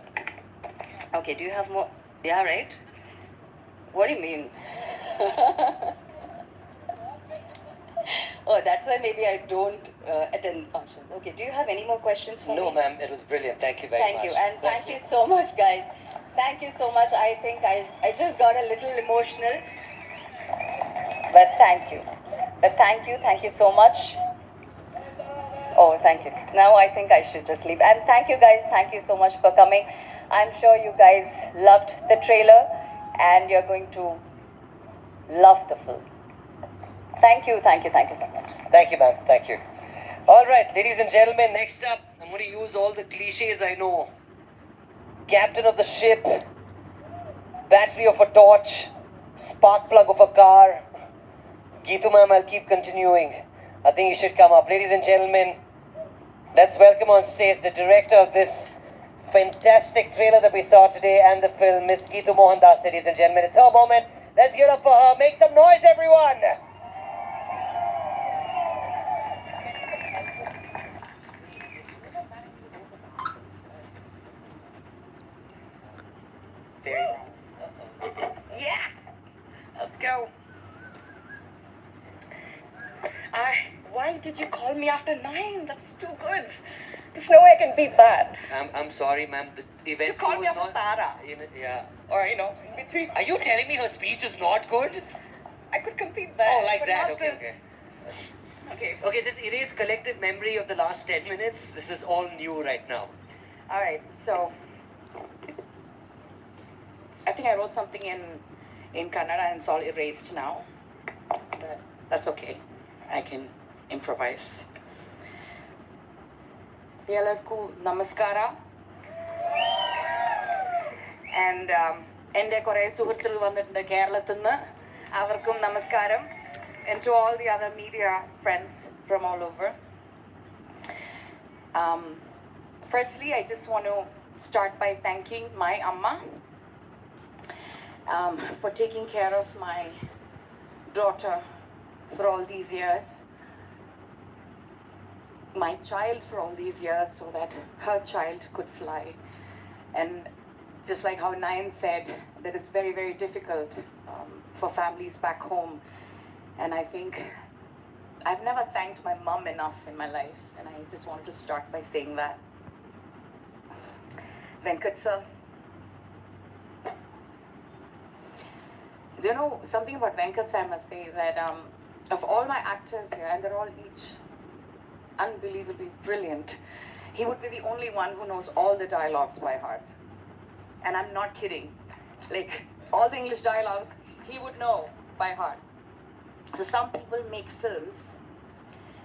Okay, do you have more? Yeah, right? What do you mean? Oh, that's why maybe I don't attend functions. Okay, do you have any more questions for me? No, ma'am, it was brilliant. Thank you very much. Thank you, and thank you so much, guys. Thank you so much. I think I just got a little emotional. But thank you. Thank you so much. Oh, thank you. Now I think I should just leave. And thank you guys, thank you so much for coming. I'm sure you guys loved the trailer and you're going to love the film. Thank you so much. Thank you, ma'am. Thank you. All right, ladies and gentlemen, next up, I'm going to use all the cliches I know. Captain of the ship, battery of a torch, spark plug of a car. Geetu ma'am, I'll keep continuing. I think you should come up. Ladies and gentlemen, let's welcome on stage the director of this fantastic trailer that we saw today and the film, Miss Geetu Mohandas, ladies and gentlemen. It's her moment. Let's get up for her. Make some noise, everyone. Yeah, let's go. Why did you call me after 9? That was too good. There's no way I can beat that. I'm sorry, ma'am. The event You called me was after not... Tara. Yeah. Or, in between. Are you telling me her speech is not good? I could compete that. Oh, like but that. not Okay, this. okay. Okay. Okay, just erase collective memory of the last 10 minutes. This is all new right now. All right, so I think I wrote something in Kannada and it's all erased now. But that's okay. I can improvise. ಎಲ್ಲರಿಗೂ ನಮಸ್ಕಾರ. And എൻ്റെ കുറേ സുഹൃത്തുക്കൾ വന്നിട്ടുണ്ട് കേരളത്തിൽ നിന്ന്. അവർക്കും നമസ്കാരം. And to all the other media friends from all over. Firstly, I just want to start by thanking my Amma for taking care of my daughter for all these years, my child for all these years, so that her child could fly. And just like how Nayan said, that it's very, very difficult for families back home. And I think I've never thanked my mom enough in my life, and I just wanted to start by saying that. Venkat sir, You know, something about Venkat, I must say that of all my actors here, and they're all each unbelievably brilliant, he would be the only one who knows all the dialogues by heart. And I'm not kidding. Like, all the English dialogues, he would know by heart. So some people make films.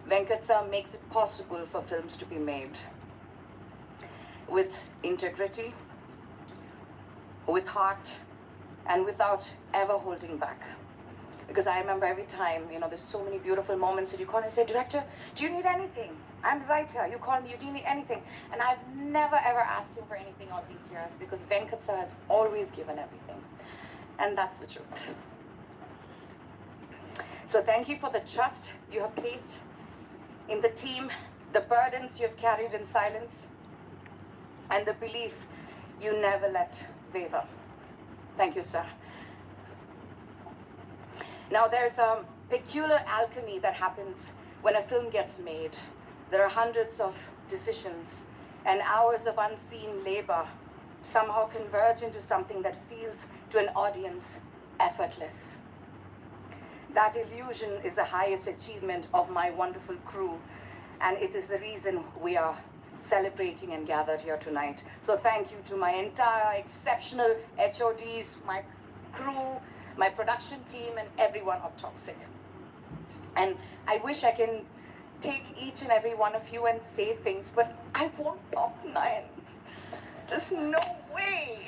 Venkat sir makes it possible for films to be made with integrity, with heart, and without ever holding back. Because I remember every time, you know, there's so many beautiful moments that you call and say, director, do you need anything? I'm right here. You call me, you do you need anything? And I've never ever asked him for anything all these years because Venkat sir has always given everything. And that's the truth. So thank you for the trust you have placed in the team, the burdens you have carried in silence, and the belief you never let waver. Thank you, sir. Now there's a peculiar alchemy that happens when a film gets made. There are hundreds of decisions and hours of unseen labor somehow converge into something that feels to an audience effortless. That illusion is the highest achievement of my wonderful crew, and it is the reason we are celebrating and gathered here tonight. So thank you to my entire exceptional HODs, my crew, my production team, and everyone of Toxic. And I wish I can take each and every one of you and say things, but I won't talk, Nayan. There's no way.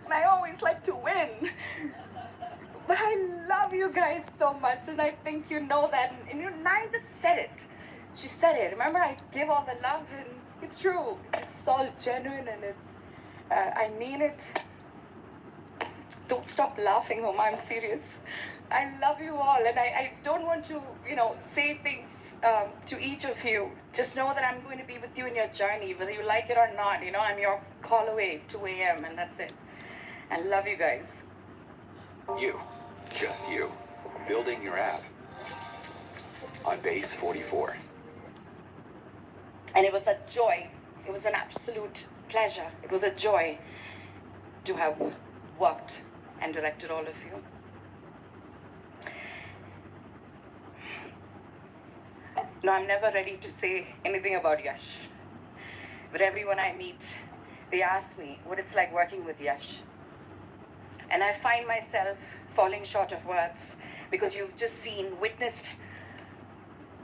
And I always like to win. But I love you guys so much, and I think you know that. And you know, Nayan just said it. She said it. Remember, I give all the love, and it's true. It's all genuine, and it's, I mean it. Don't stop laughing, Homa. I'm serious. I love you all, and I don't want to, you know, say things to each of you. Just know that I'm going to be with you in your journey, whether you like it or not. You know, I'm your call away, 2 a.m., and that's it. I love you guys. You, just you, building your app on Base 44. And it was a joy. It was an absolute pleasure. It was a joy to have worked and directed all of you. No, I'm never ready to say anything about Yash. But everyone I meet, they ask me what it's like working with Yash. And I find myself falling short of words because you've just witnessed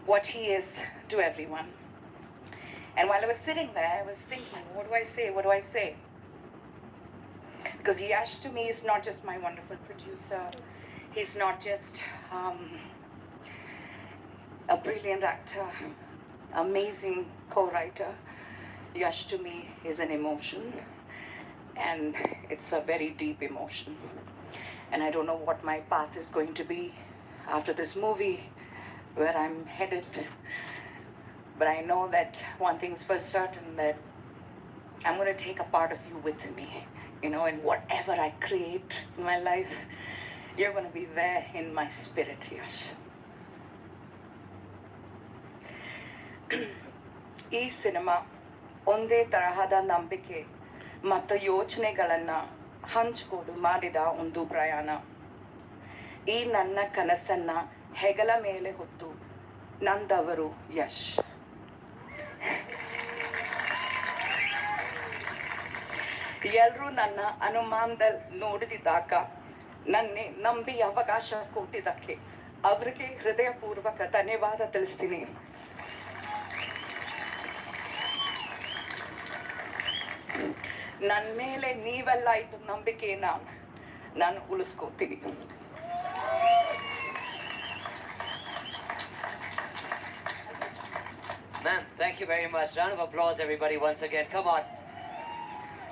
what he is to everyone. And while I was sitting there, I was thinking, what do I say? What do I say? Because Yash to me is not just my wonderful producer. He's not just a brilliant actor, amazing co-writer. Yash to me is an emotion, and it's a very deep emotion. And I don't know what my path is going to be after this movie, where I'm headed. But I know that one thing's for certain, that I'm going to take a part of you with me. You know, and whatever I create in my life, you're going to be there in my spirit, Yash. ಈ cinema ಒಂದೇ ತರಹದ ನಂಬಿಕೆ ಮತ್ತು ಯೋಚನೆಗಳನ್ನು ಹಂಚಿಕೊಂಡು ಮಾಡಿದ ಒಂದು ಪ್ರಯಾಣ. ಈ ನನ್ನ ಕನಸನ್ನ ಹೆಗಲ ಮೇಲೆ ಹೊತ್ತು ನಂದವರು ಯಶ್. ಎಲ್ಲರೂ ನನ್ನ ಅನುಮಾನದಲ್ಲಿ ನೋಡಿದಾಗ ನನ್ನೇ ನಂಬಿ ಅವಕಾಶ ಕೊಟ್ಟಿದ್ದಕ್ಕೆ ಅವರಿಗೆ ಹೃದಯಪೂರ್ವಕ ಧನ್ಯವಾದ ತಿಳಿಸ್ತೀನಿ. ನನ್ನ ಮೇಲೆ ನೀವೆಲ್ಲ ಇಟ್ಟು ನಂಬಿಕೆನ ನಾನು ಉಳಿಸ್ಕೋತೀನಿ. Ma'am, thank you very much. Round of applause, everybody, once again. Come on.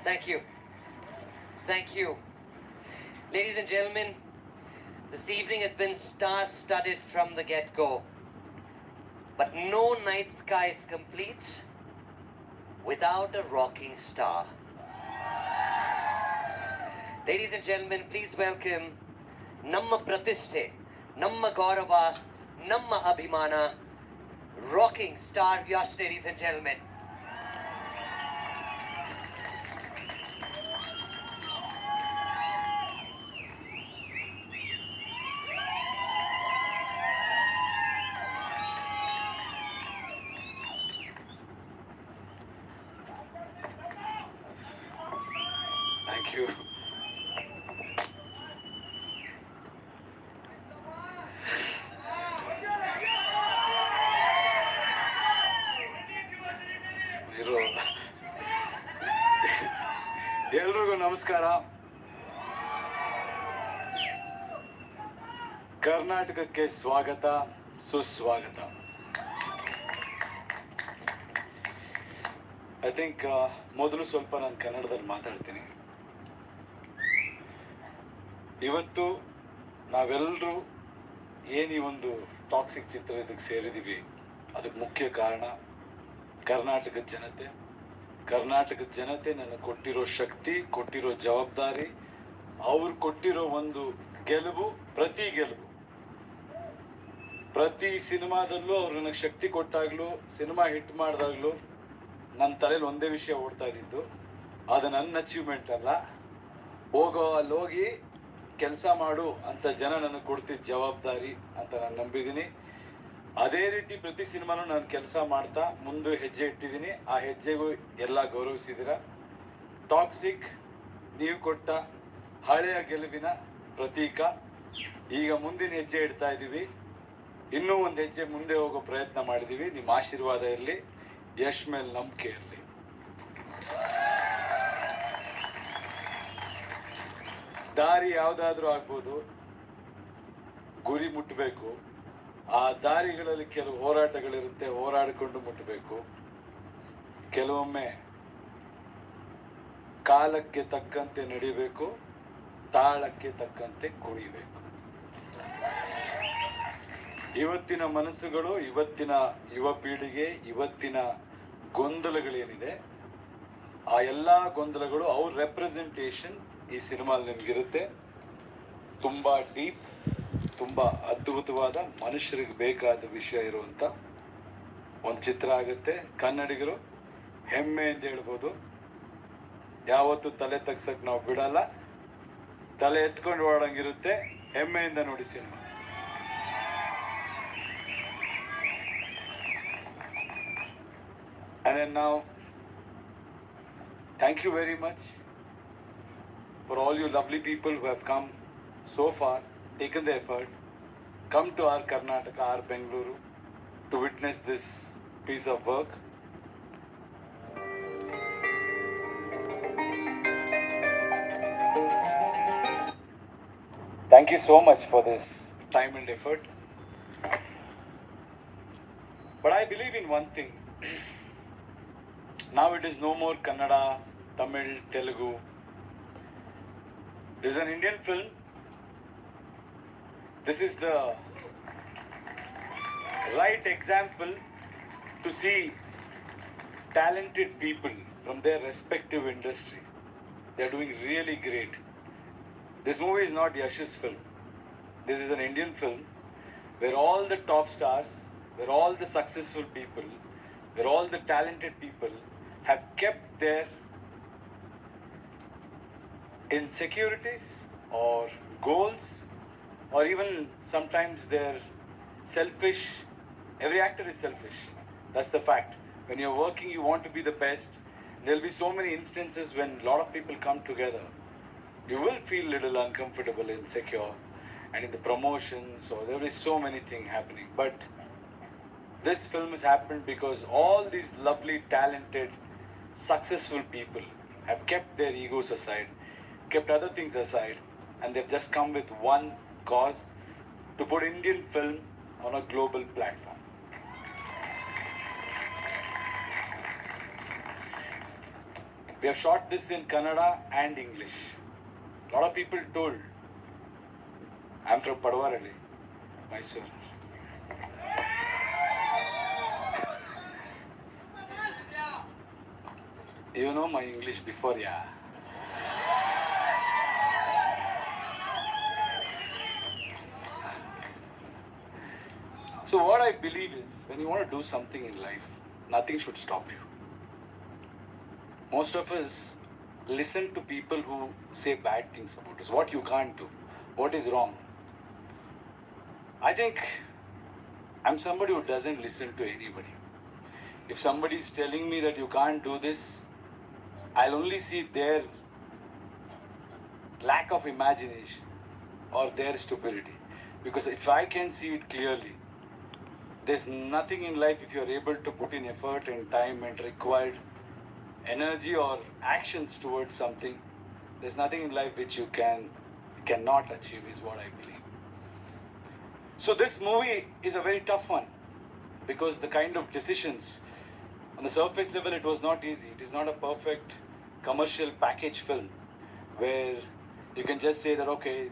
Thank you. Thank you. Ladies and gentlemen, this evening has been star-studded from the get-go. But no night sky is complete without a rocking star. Ladies and gentlemen, please welcome Namma Pratishte, Namma Gaurava, Namma Abhimana, rocking star Yash, ladies and gentlemen. you. ಎಲ್ರಿಗೂ ನಮಸ್ಕಾರ. ಕರ್ನಾಟಕಕ್ಕೆ ಸ್ವಾಗತ, ಸುಸ್ವಾಗತ. I think ಮೊದಲು ಸ್ವಲ್ಪ ನಾನು ಕನ್ನಡದಲ್ಲಿ ಮಾತಾಡ್ತೀನಿ. ಇವತ್ತು ನಾವೆಲ್ಲರೂ ಏನು ಈ ಒಂದು ಟಾಕ್ಸಿಕ್ ಚಿತ್ರ ಇದಕ್ಕೆ ಸೇರಿದ್ದೀವಿ, ಅದಕ್ಕೆ ಮುಖ್ಯ ಕಾರಣ ಕರ್ನಾಟಕದ ಜನತೆ. ಕರ್ನಾಟಕದ ಜನತೆ ನನಗೆ ಕೊಟ್ಟಿರೋ ಶಕ್ತಿ, ಕೊಟ್ಟಿರೋ ಜವಾಬ್ದಾರಿ, ಅವ್ರು ಕೊಟ್ಟಿರೋ ಒಂದು ಗೆಲುವು, ಪ್ರತಿ ಸಿನಿಮಾದಲ್ಲೂ ಅವ್ರು ನನಗೆ ಶಕ್ತಿ ಕೊಟ್ಟಾಗ್ಲೂ, ಸಿನಿಮಾ ಹಿಟ್ ಮಾಡಿದಾಗ್ಲೂ ನನ್ನ ತಲೆಯಲ್ಲಿ ಒಂದೇ ವಿಷಯ ಓಡ್ತಾ ಇದ್ದಿದ್ದು, ಅದು ನನ್ನ ಅಚೀವ್ಮೆಂಟ್ ಅಲ್ಲ, ಅಲ್ಲಿ ಹೋಗಿ ಕೆಲಸ ಮಾಡು ಅಂತ ಜನ ನನಗೆ ಕೊಡ್ತಿದ್ದ ಜವಾಬ್ದಾರಿ ಅಂತ ನಾನು ನಂಬಿದ್ದೀನಿ. ಅದೇ ರೀತಿ ಪ್ರತಿ ಸಿನಿಮಾನೂ ನಾನು ಕೆಲಸ ಮಾಡ್ತಾ ಮುಂದೆ ಹೆಜ್ಜೆ ಇಟ್ಟಿದ್ದೀನಿ. ಆ ಹೆಜ್ಜೆಗೂ ಎಲ್ಲ ಗೌರವಿಸಿದ್ದೀರ. ಟಾಕ್ಸಿಕ್ ನೀವು ಕೊಟ್ಟ ಹಳೆಯ ಗೆಲುವಿನ ಪ್ರತೀಕ. ಈಗ ಮುಂದಿನ ಹೆಜ್ಜೆ ಇಡ್ತಾ ಇದ್ದೀವಿ. ಇನ್ನೂ ಒಂದು ಹೆಜ್ಜೆ ಮುಂದೆ ಹೋಗೋ ಪ್ರಯತ್ನ ಮಾಡಿದ್ದೀವಿ. ನಿಮ್ಮ ಆಶೀರ್ವಾದ ಇರಲಿ, ಯಶ್ ಮೇಲೆ ನಂಬಿಕೆ ಇರಲಿ. ದಾರಿ ಯಾವುದಾದ್ರೂ ಆಗ್ಬೋದು, ಗುರಿ ಮುಟ್ಟಬೇಕು. ಆ ದಾರಿಗಳಲ್ಲಿ ಕೆಲವು ಹೋರಾಟಗಳಿರುತ್ತೆ, ಹೋರಾಡಿಕೊಂಡು ಮುಟ್ಟಬೇಕು. ಕೆಲವೊಮ್ಮೆ ಕಾಲಕ್ಕೆ ತಕ್ಕಂತೆ ನಡಿಬೇಕು, ತಾಳಕ್ಕೆ ತಕ್ಕಂತೆ ಕುಣಿಬೇಕು. ಇವತ್ತಿನ ಮನಸ್ಸುಗಳು, ಇವತ್ತಿನ ಯುವ ಪೀಳಿಗೆ, ಇವತ್ತಿನ ಗೊಂದಲಗಳೇನಿದೆ, ಆ ಎಲ್ಲ ಗೊಂದಲಗಳು ಅವ್ರ ರೆಪ್ರೆಸೆಂಟೇಷನ್ ಈ ಸಿನಿಮಾಲ್ಲಿ ನಿಮಗಿರುತ್ತೆ. ತುಂಬ ಡೀಪ್, ತುಂಬ ಅದ್ಭುತವಾದ, ಮನುಷ್ಯರಿಗೆ ಬೇಕಾದ ವಿಷಯ ಇರುವಂಥ ಒಂದು ಚಿತ್ರ ಆಗುತ್ತೆ. ಕನ್ನಡಿಗರು ಹೆಮ್ಮೆಯಿಂದ ಹೇಳ್ಬೋದು, ಯಾವತ್ತೂ ತಲೆ ತಗ್ಸಕ್ಕೆ ನಾವು ಬಿಡಲ್ಲ. ತಲೆ ಎತ್ಕೊಂಡು ಓಡಂಗಿರುತ್ತೆ. ಹೆಮ್ಮೆಯಿಂದ ನೋಡಿ cinema. And then now, thank you very much for all you lovely people who have come so far, taken the effort, come to our Karnataka, our Bengaluru, to witness this piece of work. Thank you so much for this time and effort. But I believe in one thing. Now it is no more Kannada, Tamil, Telugu. This is an Indian film. This is the right example to see talented people from their respective industry. They are doing really great. This movie is not Yash's film. This is an Indian film where all the top stars, where all the successful people, where all the talented people have kept their insecurities or goals, or even sometimes their selfish. Every actor is selfish. That's the fact. When you're working, you want to be the best. There'll be so many instances when a lot of people come together. You will feel a little uncomfortable, insecure, and in the promotions, or there will be so many things happening. But this film has happened because all these lovely, talented, successful people have kept their egos aside, kept other things aside, and they've just come with one cause: to put Indian film on a global platform. We have shot this in Kannada and English. A lot of people told, I'm from Padavaralli, Mysore. You know my English before, yeah. So what I believe is, when you want to do something in life, nothing should stop you. Most of us listen to people who say bad things about us, what you can't do, what is wrong. I think I'm somebody who doesn't listen to anybody. If somebody is telling me that you can't do this, I'll only see their lack of imagination or their stupidity. Because if I can see it clearly, there's nothing in life if you're able to put in effort and time and required energy or actions towards something, there's nothing in life which you cannot achieve, is what I believe. So this movie is a very tough one because the kind of decisions, on the surface level it was not easy. It is not a perfect commercial package film where you can just say that okay,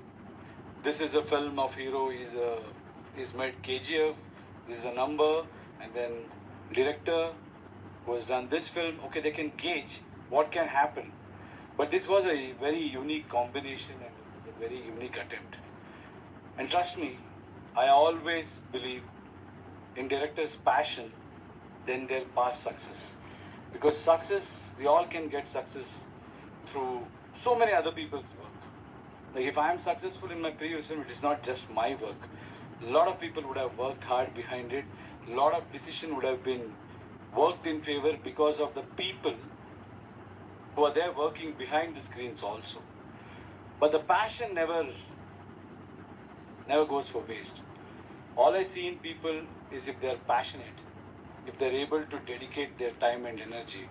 this is a film of hero, he's made KGF, this is a number, and then director who has done this film, okay, they can gauge what can happen. But this was a very unique combination and it was a very unique attempt. And trust me, I always believe in director's passion than their past success. Because success, we all can get success through so many other people's work. Like if I am successful in my previous film, it is not just my work. A lot of people would have worked hard behind it. A lot of decision would have been worked in favor because of the people who are there working behind the screens also. But the passion never goes for waste. All I see in people is if they are passionate, if they're able to dedicate their time and energy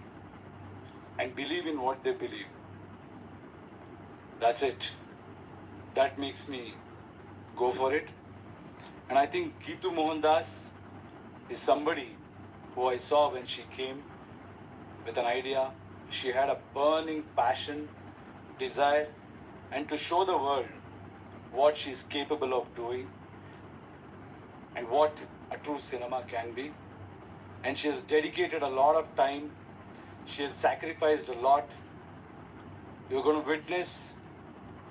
and believe in what they believe, that's it. That makes me go for it. And I think Geetu Mohandas is somebody who I saw when she came with an idea. She had a burning passion, desire, and to show the world what she is capable of doing and what a true cinema can be. And she has dedicated a lot of time. She has sacrificed a lot. You're going to witness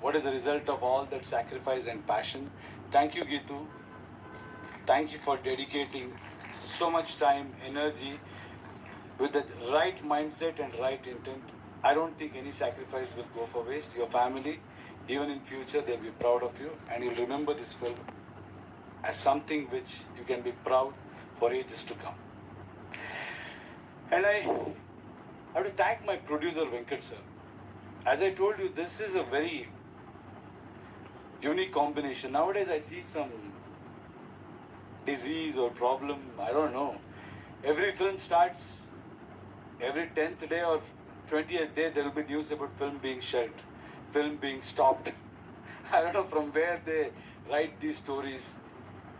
what is the result of all that sacrifice and passion. Thank you, Geetu. Thank you for dedicating so much time, energy, with the right mindset and right intent. I don't think any sacrifice will go for waste. Your family, even in future, they'll be proud of you, and you'll remember this film as something which you can be proud for ages to come. And I have to thank my producer, Venkat sir. As I told you, this is a very unique combination. Nowadays, I see some disease or problem, I don't know. Every film starts, every 10th day or 20th day, there will be news about film being shelved, film being stopped. I don't know from where they write these stories.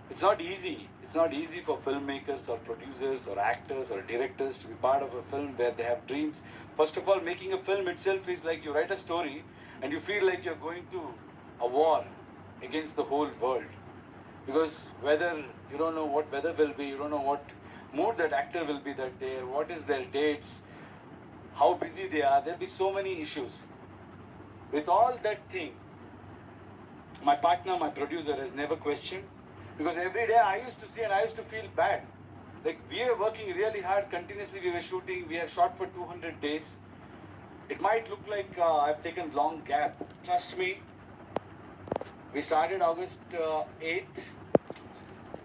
It's not easy. It's not easy for filmmakers or producers or actors or directors to be part of a film where they have dreams. First of all, making a film itself is like you write a story and you feel like you're going to a war against the whole world. Because whether you don't know what weather will be, you don't know what mood that actor will be that day, what is their dates, how busy they are, there'll be so many issues. With all that thing, my partner, my producer has never questioned, because every day I used to see and I used to feel bad. Like we were working really hard, continuously we were shooting, we have shot for 200 days. It might look like I've taken long gap. Trust me, we started August 8th,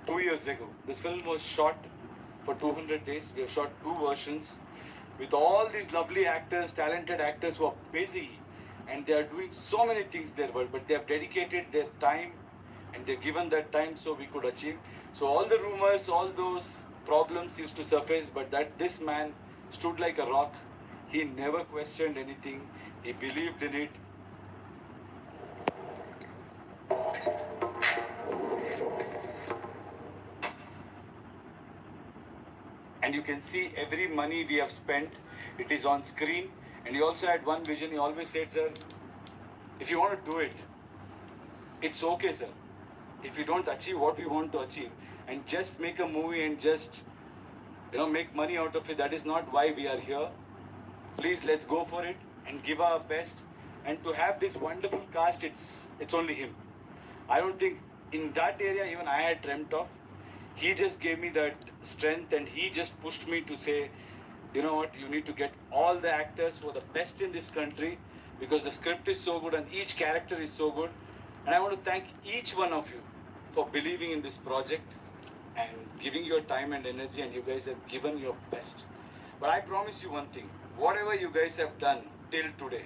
2 years ago. This film was shot for 200 days. We have shot 2 versions with all these lovely actors, talented actors who are busy and they are doing so many things in their world, but they have dedicated their time and they've given that time so we could achieve. So all the rumors, all those problems used to surface, but that this man stood like a rock. He never questioned anything. He believed in it. And you can see every money we have spent, it is on screen. And he also had one vision. He always said, sir, if you want to do it, it's okay, sir. If you don't achieve what we want to achieve and just make a movie and just, make money out of it, that is not why we are here. Please, let's go for it and give our best. And to have this wonderful cast, it's only him. I don't think in that area even I had dreamt of. He just gave me that strength and he just pushed me to say, you know what, you need to get all the actors who are the best in this country because the script is so good and each character is so good. And I want to thank each one of you for believing in this project and giving your time and energy, and you guys have given your best. But I promise you one thing, whatever you guys have done till today,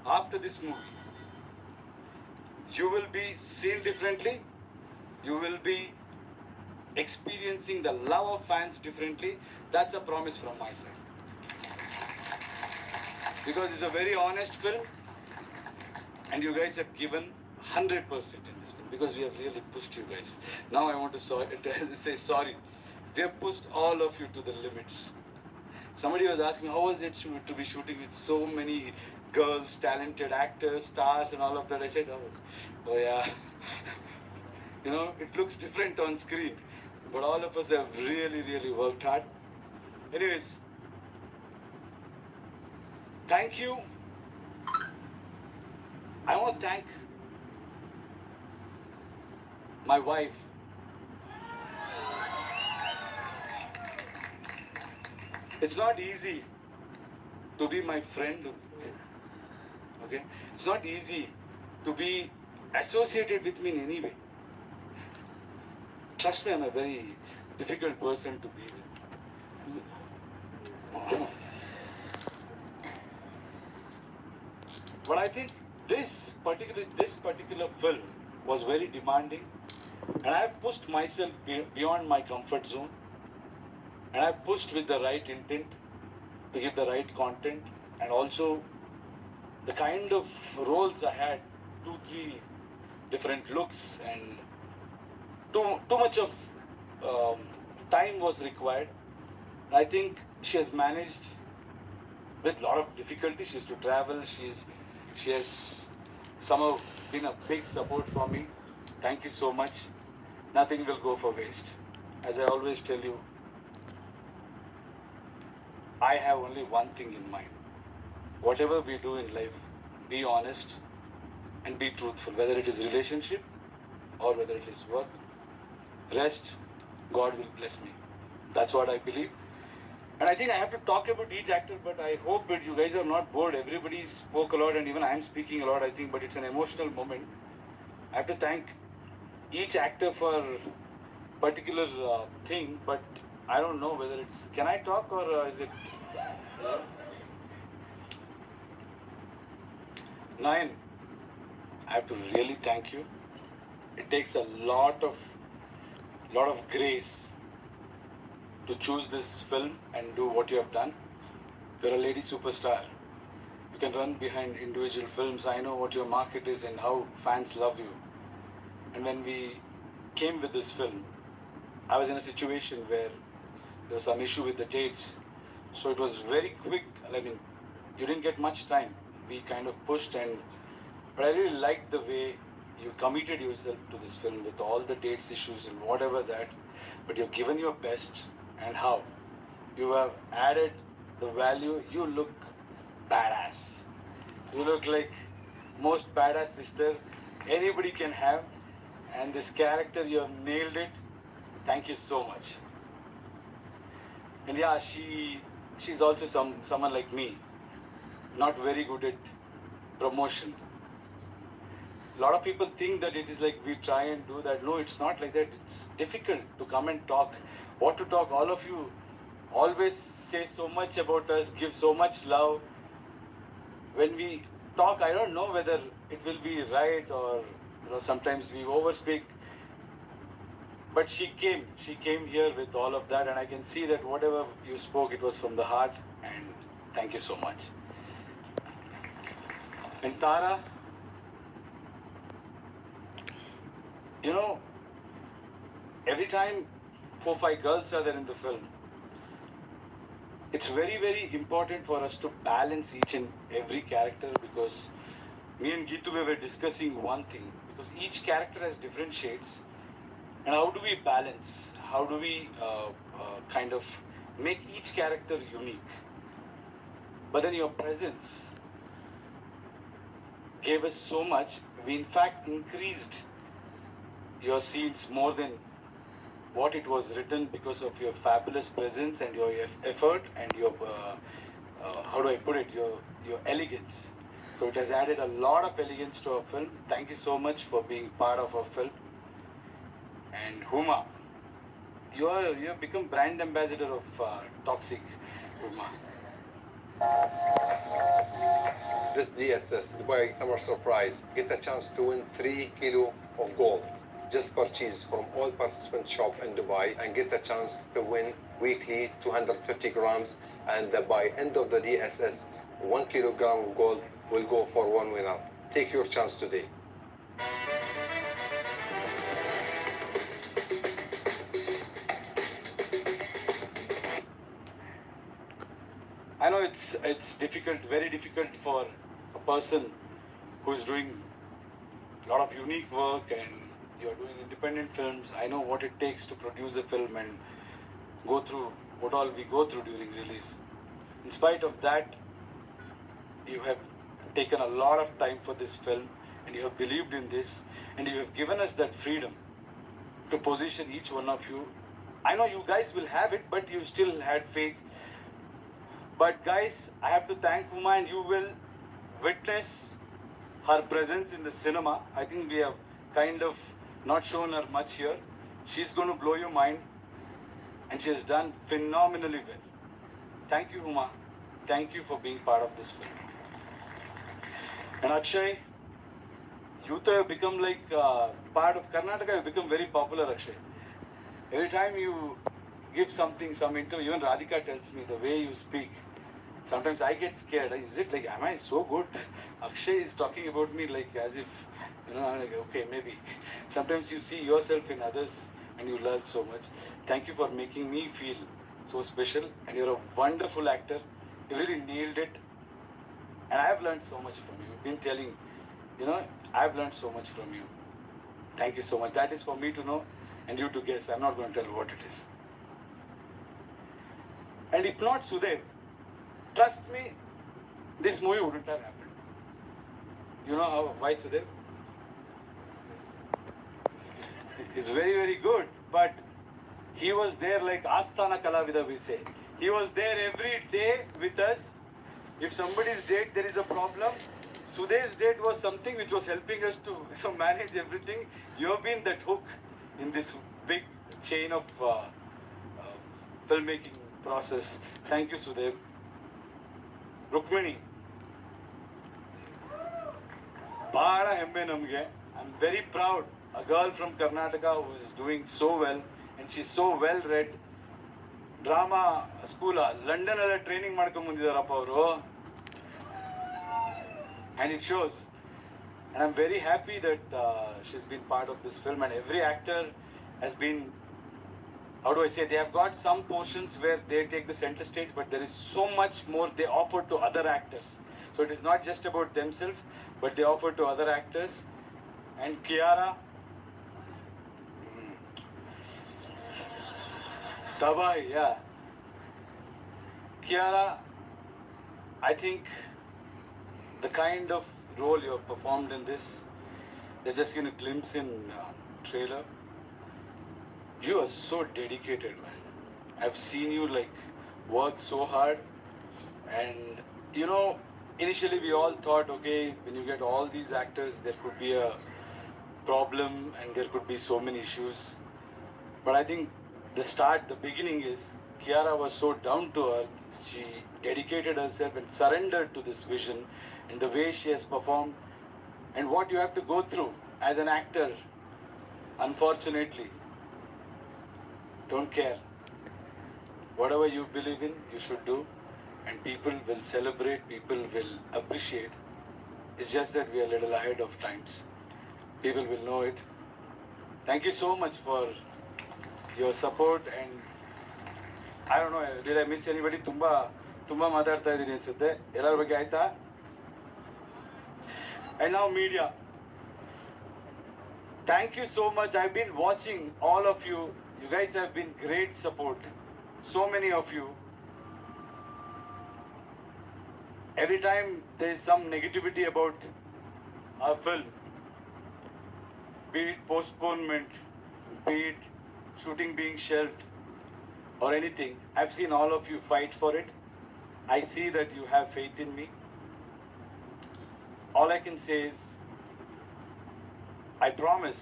after this movie, You will be seen differently. You will be experiencing the love of fans differently. That's a promise from my side. Because it's a very honest film, and you guys have given 100% in this film, because we have really pushed you guys. Now I want to say sorry. We have pushed all of you to the limits. Somebody was asking, how was it to be shooting with so many girls, talented actors, stars, and all of that? I said, oh yeah. You know, it looks different on screen, but all of us have really, really worked hard. Anyways, thank you. I want to thank my wife. It's not easy to be my friend. Okay? It's not easy to be associated with me in any way. Trust me, I'm a very difficult person to be with. But I think this particular film was very demanding, and I have pushed myself beyond my comfort zone, and I've pushed with the right intent to give the right content, and also the kind of roles I had, 2-3 different looks, and too much of time was required. I think she has managed with a lot of difficulty. She used to travel. She has somehow been a big support for me. Thank you so much. Nothing will go for waste. As I always tell you, I have only one thing in mind. Whatever we do in life, be honest and be truthful, whether it is relationship or whether it is work. Rest, God will bless me. That's what I believe. And I think I have to talk about each actor, but I hope that you guys are not bored. Everybody spoke a lot, and even I am speaking a lot, I think, but it's an emotional moment. I have to thank each actor for particular thing, but I don't know whether it's... Can I talk or is it... Nayan, I have to really thank you. It takes a lot of grace to choose this film and do what you have done. You're a lady superstar. You can run behind individual films. I know what your market is and how fans love you. And when we came with this film, I was in a situation where there was some issue with the dates. So it was very quick. I mean, you didn't get much time. We kind of pushed, but I really liked the way you committed yourself to this film with all the dates issues and whatever that. But you've given your best. And how you have added the value. You look badass. You look like most badass sister anybody can have, and this character, you have nailed it. Thank you so much. And yeah, she's also someone like me, not very good at promotion. A lot of people think that it is like we try and do that. No, it's not like that. It's difficult to come and talk. What to talk? All of you always say so much about us, give so much love. When we talk, I don't know whether it will be right or, sometimes we overspeak. But she came here with all of that, and I can see that whatever you spoke, it was from the heart, and thank you so much. And Tara, every time 4-5 girls are there in the film, it's very, very important for us to balance each and every character, because me and Gitu, we were discussing one thing, because each character has different shades, and how do we balance? How do we kind of make each character unique? But then your presence gave us so much. We in fact increased your scenes more than what it was written, because of your fabulous presence and your effort and your how do I put it, your elegance. So it has added a lot of elegance to our film. Thank you so much for being part of our film. And Huma, you have become brand ambassador of Toxic, Huma. This DSS, Dubai Summer Surprise, get a chance to win 3 kilo of gold. Just purchase from all participant shop in Dubai and get a chance to win weekly 250 grams, and by end of the DSS, 1 kilogram of gold will go for one winner. Take your chance today. I know it's difficult, very difficult for a person who's doing a lot of unique work and you're doing independent films. I know what it takes to produce a film and go through what all we go through during release. In spite of that, you have taken a lot of time for this film and you have believed in this and you have given us that freedom to position each one of you. I know you guys will have it, but you still had faith. But guys, I have to thank Uma, and you will witness her presence in the cinema. I think we have kind of not shown her much here. She's going to blow your mind, and she has done phenomenally well. Thank you, Uma. Thank you for being part of this film. And Akshay, you have become like part of Karnataka. You've become very popular, Akshay. Every time you give something, some interview, even Radhika tells me the way you speak. Sometimes I get scared. Is it like, am I so good? Akshay is talking about me like as if, I'm like, okay, maybe. Sometimes you see yourself in others and you learn so much. Thank you for making me feel so special. And you're a wonderful actor. You really nailed it. And I have learned so much from you. I've been telling, I've learned so much from you. Thank you so much. That is for me to know and you to guess. I'm not going to tell what it is. And if not Sudev, trust me, this movie wouldn't have happened. You know why, Sudev? He's very, very good, but he was there like Asthana Kalavida, we say. He was there every day with us. If somebody's date, there is a problem, Sudev's date was something which was helping us to manage everything. You have been that hook in this big chain of filmmaking process. Thank you, Sudev. Rukmini. Bada hembe namge. I'm very proud. A girl from Karnataka who is doing so well, and she's so well read. Drama school, London training ಮಾಡ್ಕೊಂಡು ಬಂದಿದ್ದಾರಪ್ಪ ಅವರು. And it shows. And I'm very happy that she's been part of this film, and every actor has been, how do I say, they have got some portions where they take the center stage, but there is so much more they offer to other actors. So it is not just about themselves, but they offer to other actors. And Kiara, Tabai, yeah. Kiara, I think the kind of role you have performed in this, they're just seen a glimpse in trailer. You are so dedicated, man. I've seen you like work so hard, and initially we all thought, okay, when you get all these actors, there could be a problem and there could be so many issues. But I think the beginning is Kiara was so down to earth. She dedicated herself and surrendered to this vision, and the way she has performed and what you have to go through as an actor, unfortunately, don't care. Whatever you believe in, you should do, and people will celebrate, people will appreciate. It's just that we are a little ahead of times. People will know it. Thank you so much for your support, and I don't know, did I miss anybody? Tumba ಮಾತಾಡ್ತಾ ಇದ್ದೀನಿ ಅನ್ಸುತ್ತೆ. ಎಲ್ಲರ ಬಗ್ಗೆ ಆಯ್ತಾ? And now media. Thank you so much. I've been watching all of you. You guys have been great support. So many of you. Every time there is some negativity about our film, be it postponement, be it shooting being shelved or anything, I've seen all of you fight for it. I see that you have faith in me. All I can say is, I promise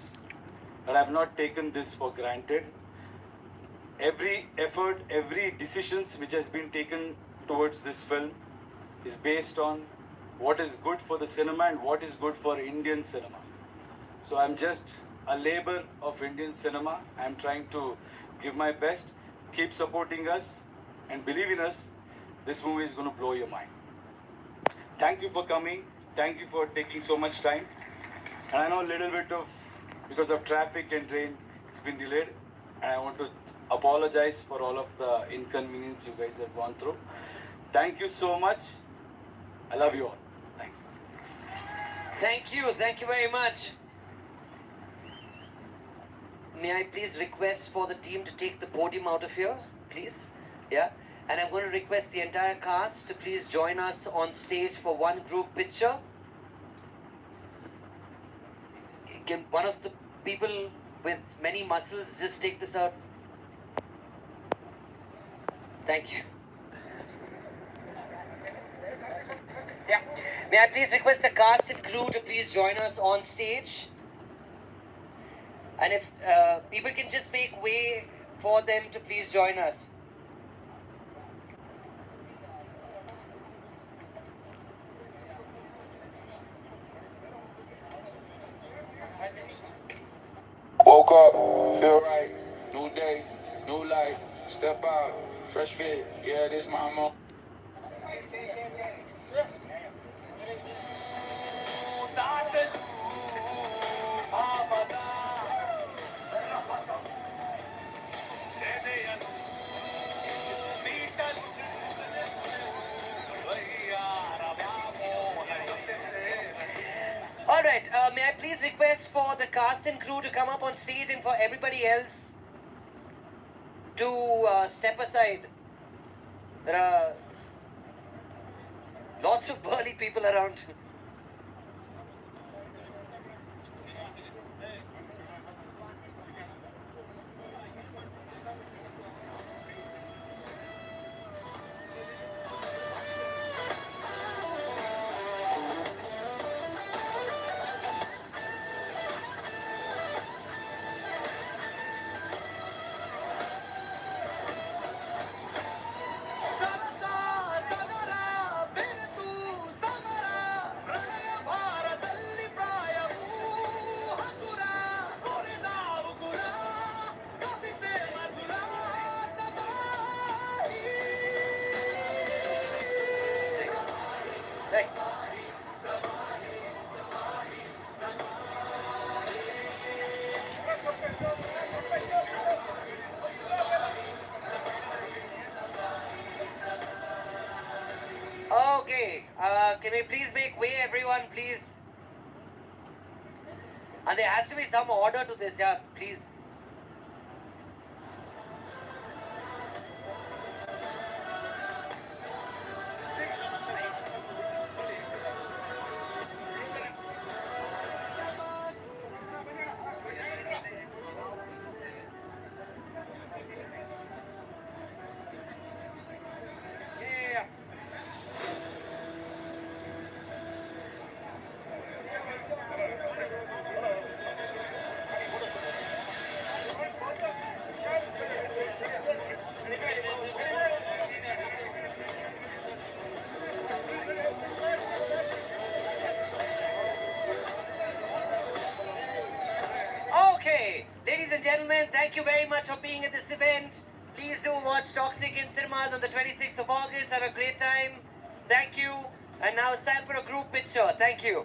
that I have not taken this for granted. Every effort, every decisions which has been taken towards this film, is based on what is good for the cinema and what is good for Indian cinema. So I'm just a labor of Indian cinema. I'm trying to give my best. Keep supporting us and believe in us. This movie is going to blow your mind. Thank you for coming. Thank you for taking so much time. And I know a little bit of, because of traffic and rain, it's been delayed. And I want to apologize for all of the inconvenience you guys have gone through. Thank you so much. I love you all. Thank you. Thank you very much. May I please request for the team to take the podium out of here, please? Yeah. And I'm going to request the entire cast to please join us on stage for one group picture. Can one of the people with many muscles just take this out? Thank you. Yeah. May I please request the cast and crew to please join us on stage? And if people can just make way for them to please join us. Woke up, feel right, new day, new life, step out, fresh fit, yeah, this my mom. All right, may I please request for the cast and crew to come up on stage and for everybody else to step aside. There are lots of burly people around. Okay, can we please make way, everyone, please? And there has to be some order to this, yeah, please. Okay, ladies and gentlemen, thank you very much for being at this event. Please do watch Toxic in cinemas on the 26th of August. Have a great time. Thank you. And now it's time for a group picture. Thank you.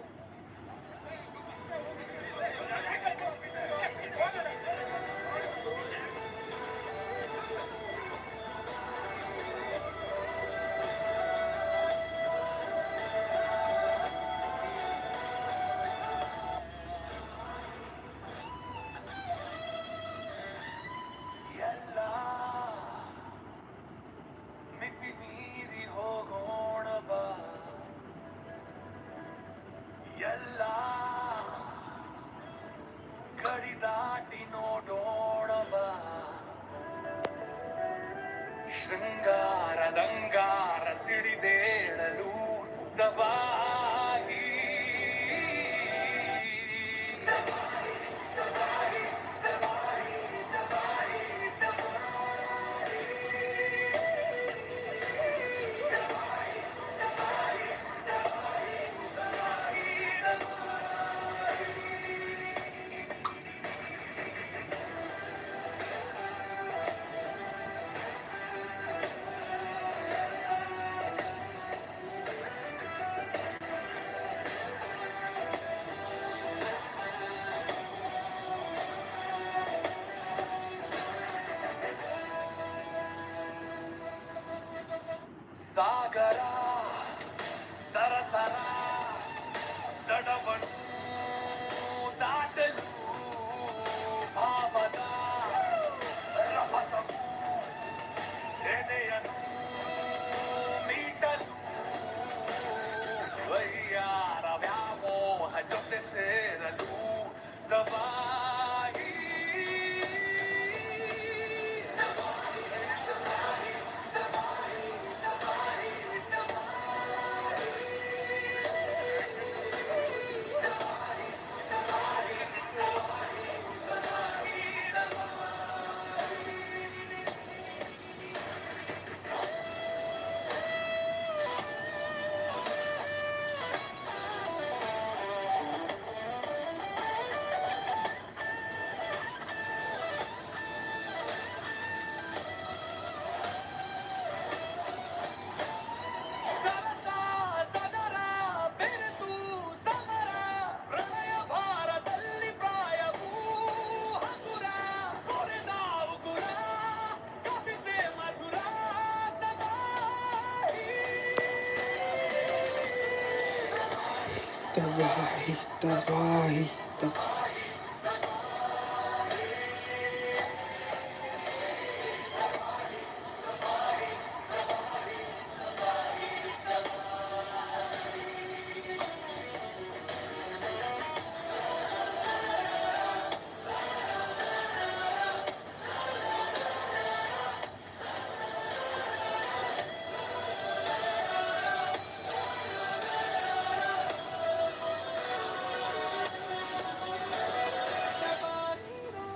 ಶೃಂಗಾರದಂಗಾರ ಸಿಡಿದೇಳಲು ದಬಾಹಿ सागरा सरसरा दडवणू दाटलू भावना रभसू हृदयनु मीटलू वैयार व्यामोह ಜೊತೆ ಸೇರಲು ದಬಾಯಿ ಸರಸಾ ಸದರ ಬೆರೆತು ಸಮರ ಪ್ರಳಯ ಭಾರದಲ್ಲಿ ಪ್ರಾಯವೂ ಹಗುರ ತೊರೆದ ಉಗುರ ಕವಿತೆ ಮಧುರ ತಬಾಹಿ तबाही तबाही तबाही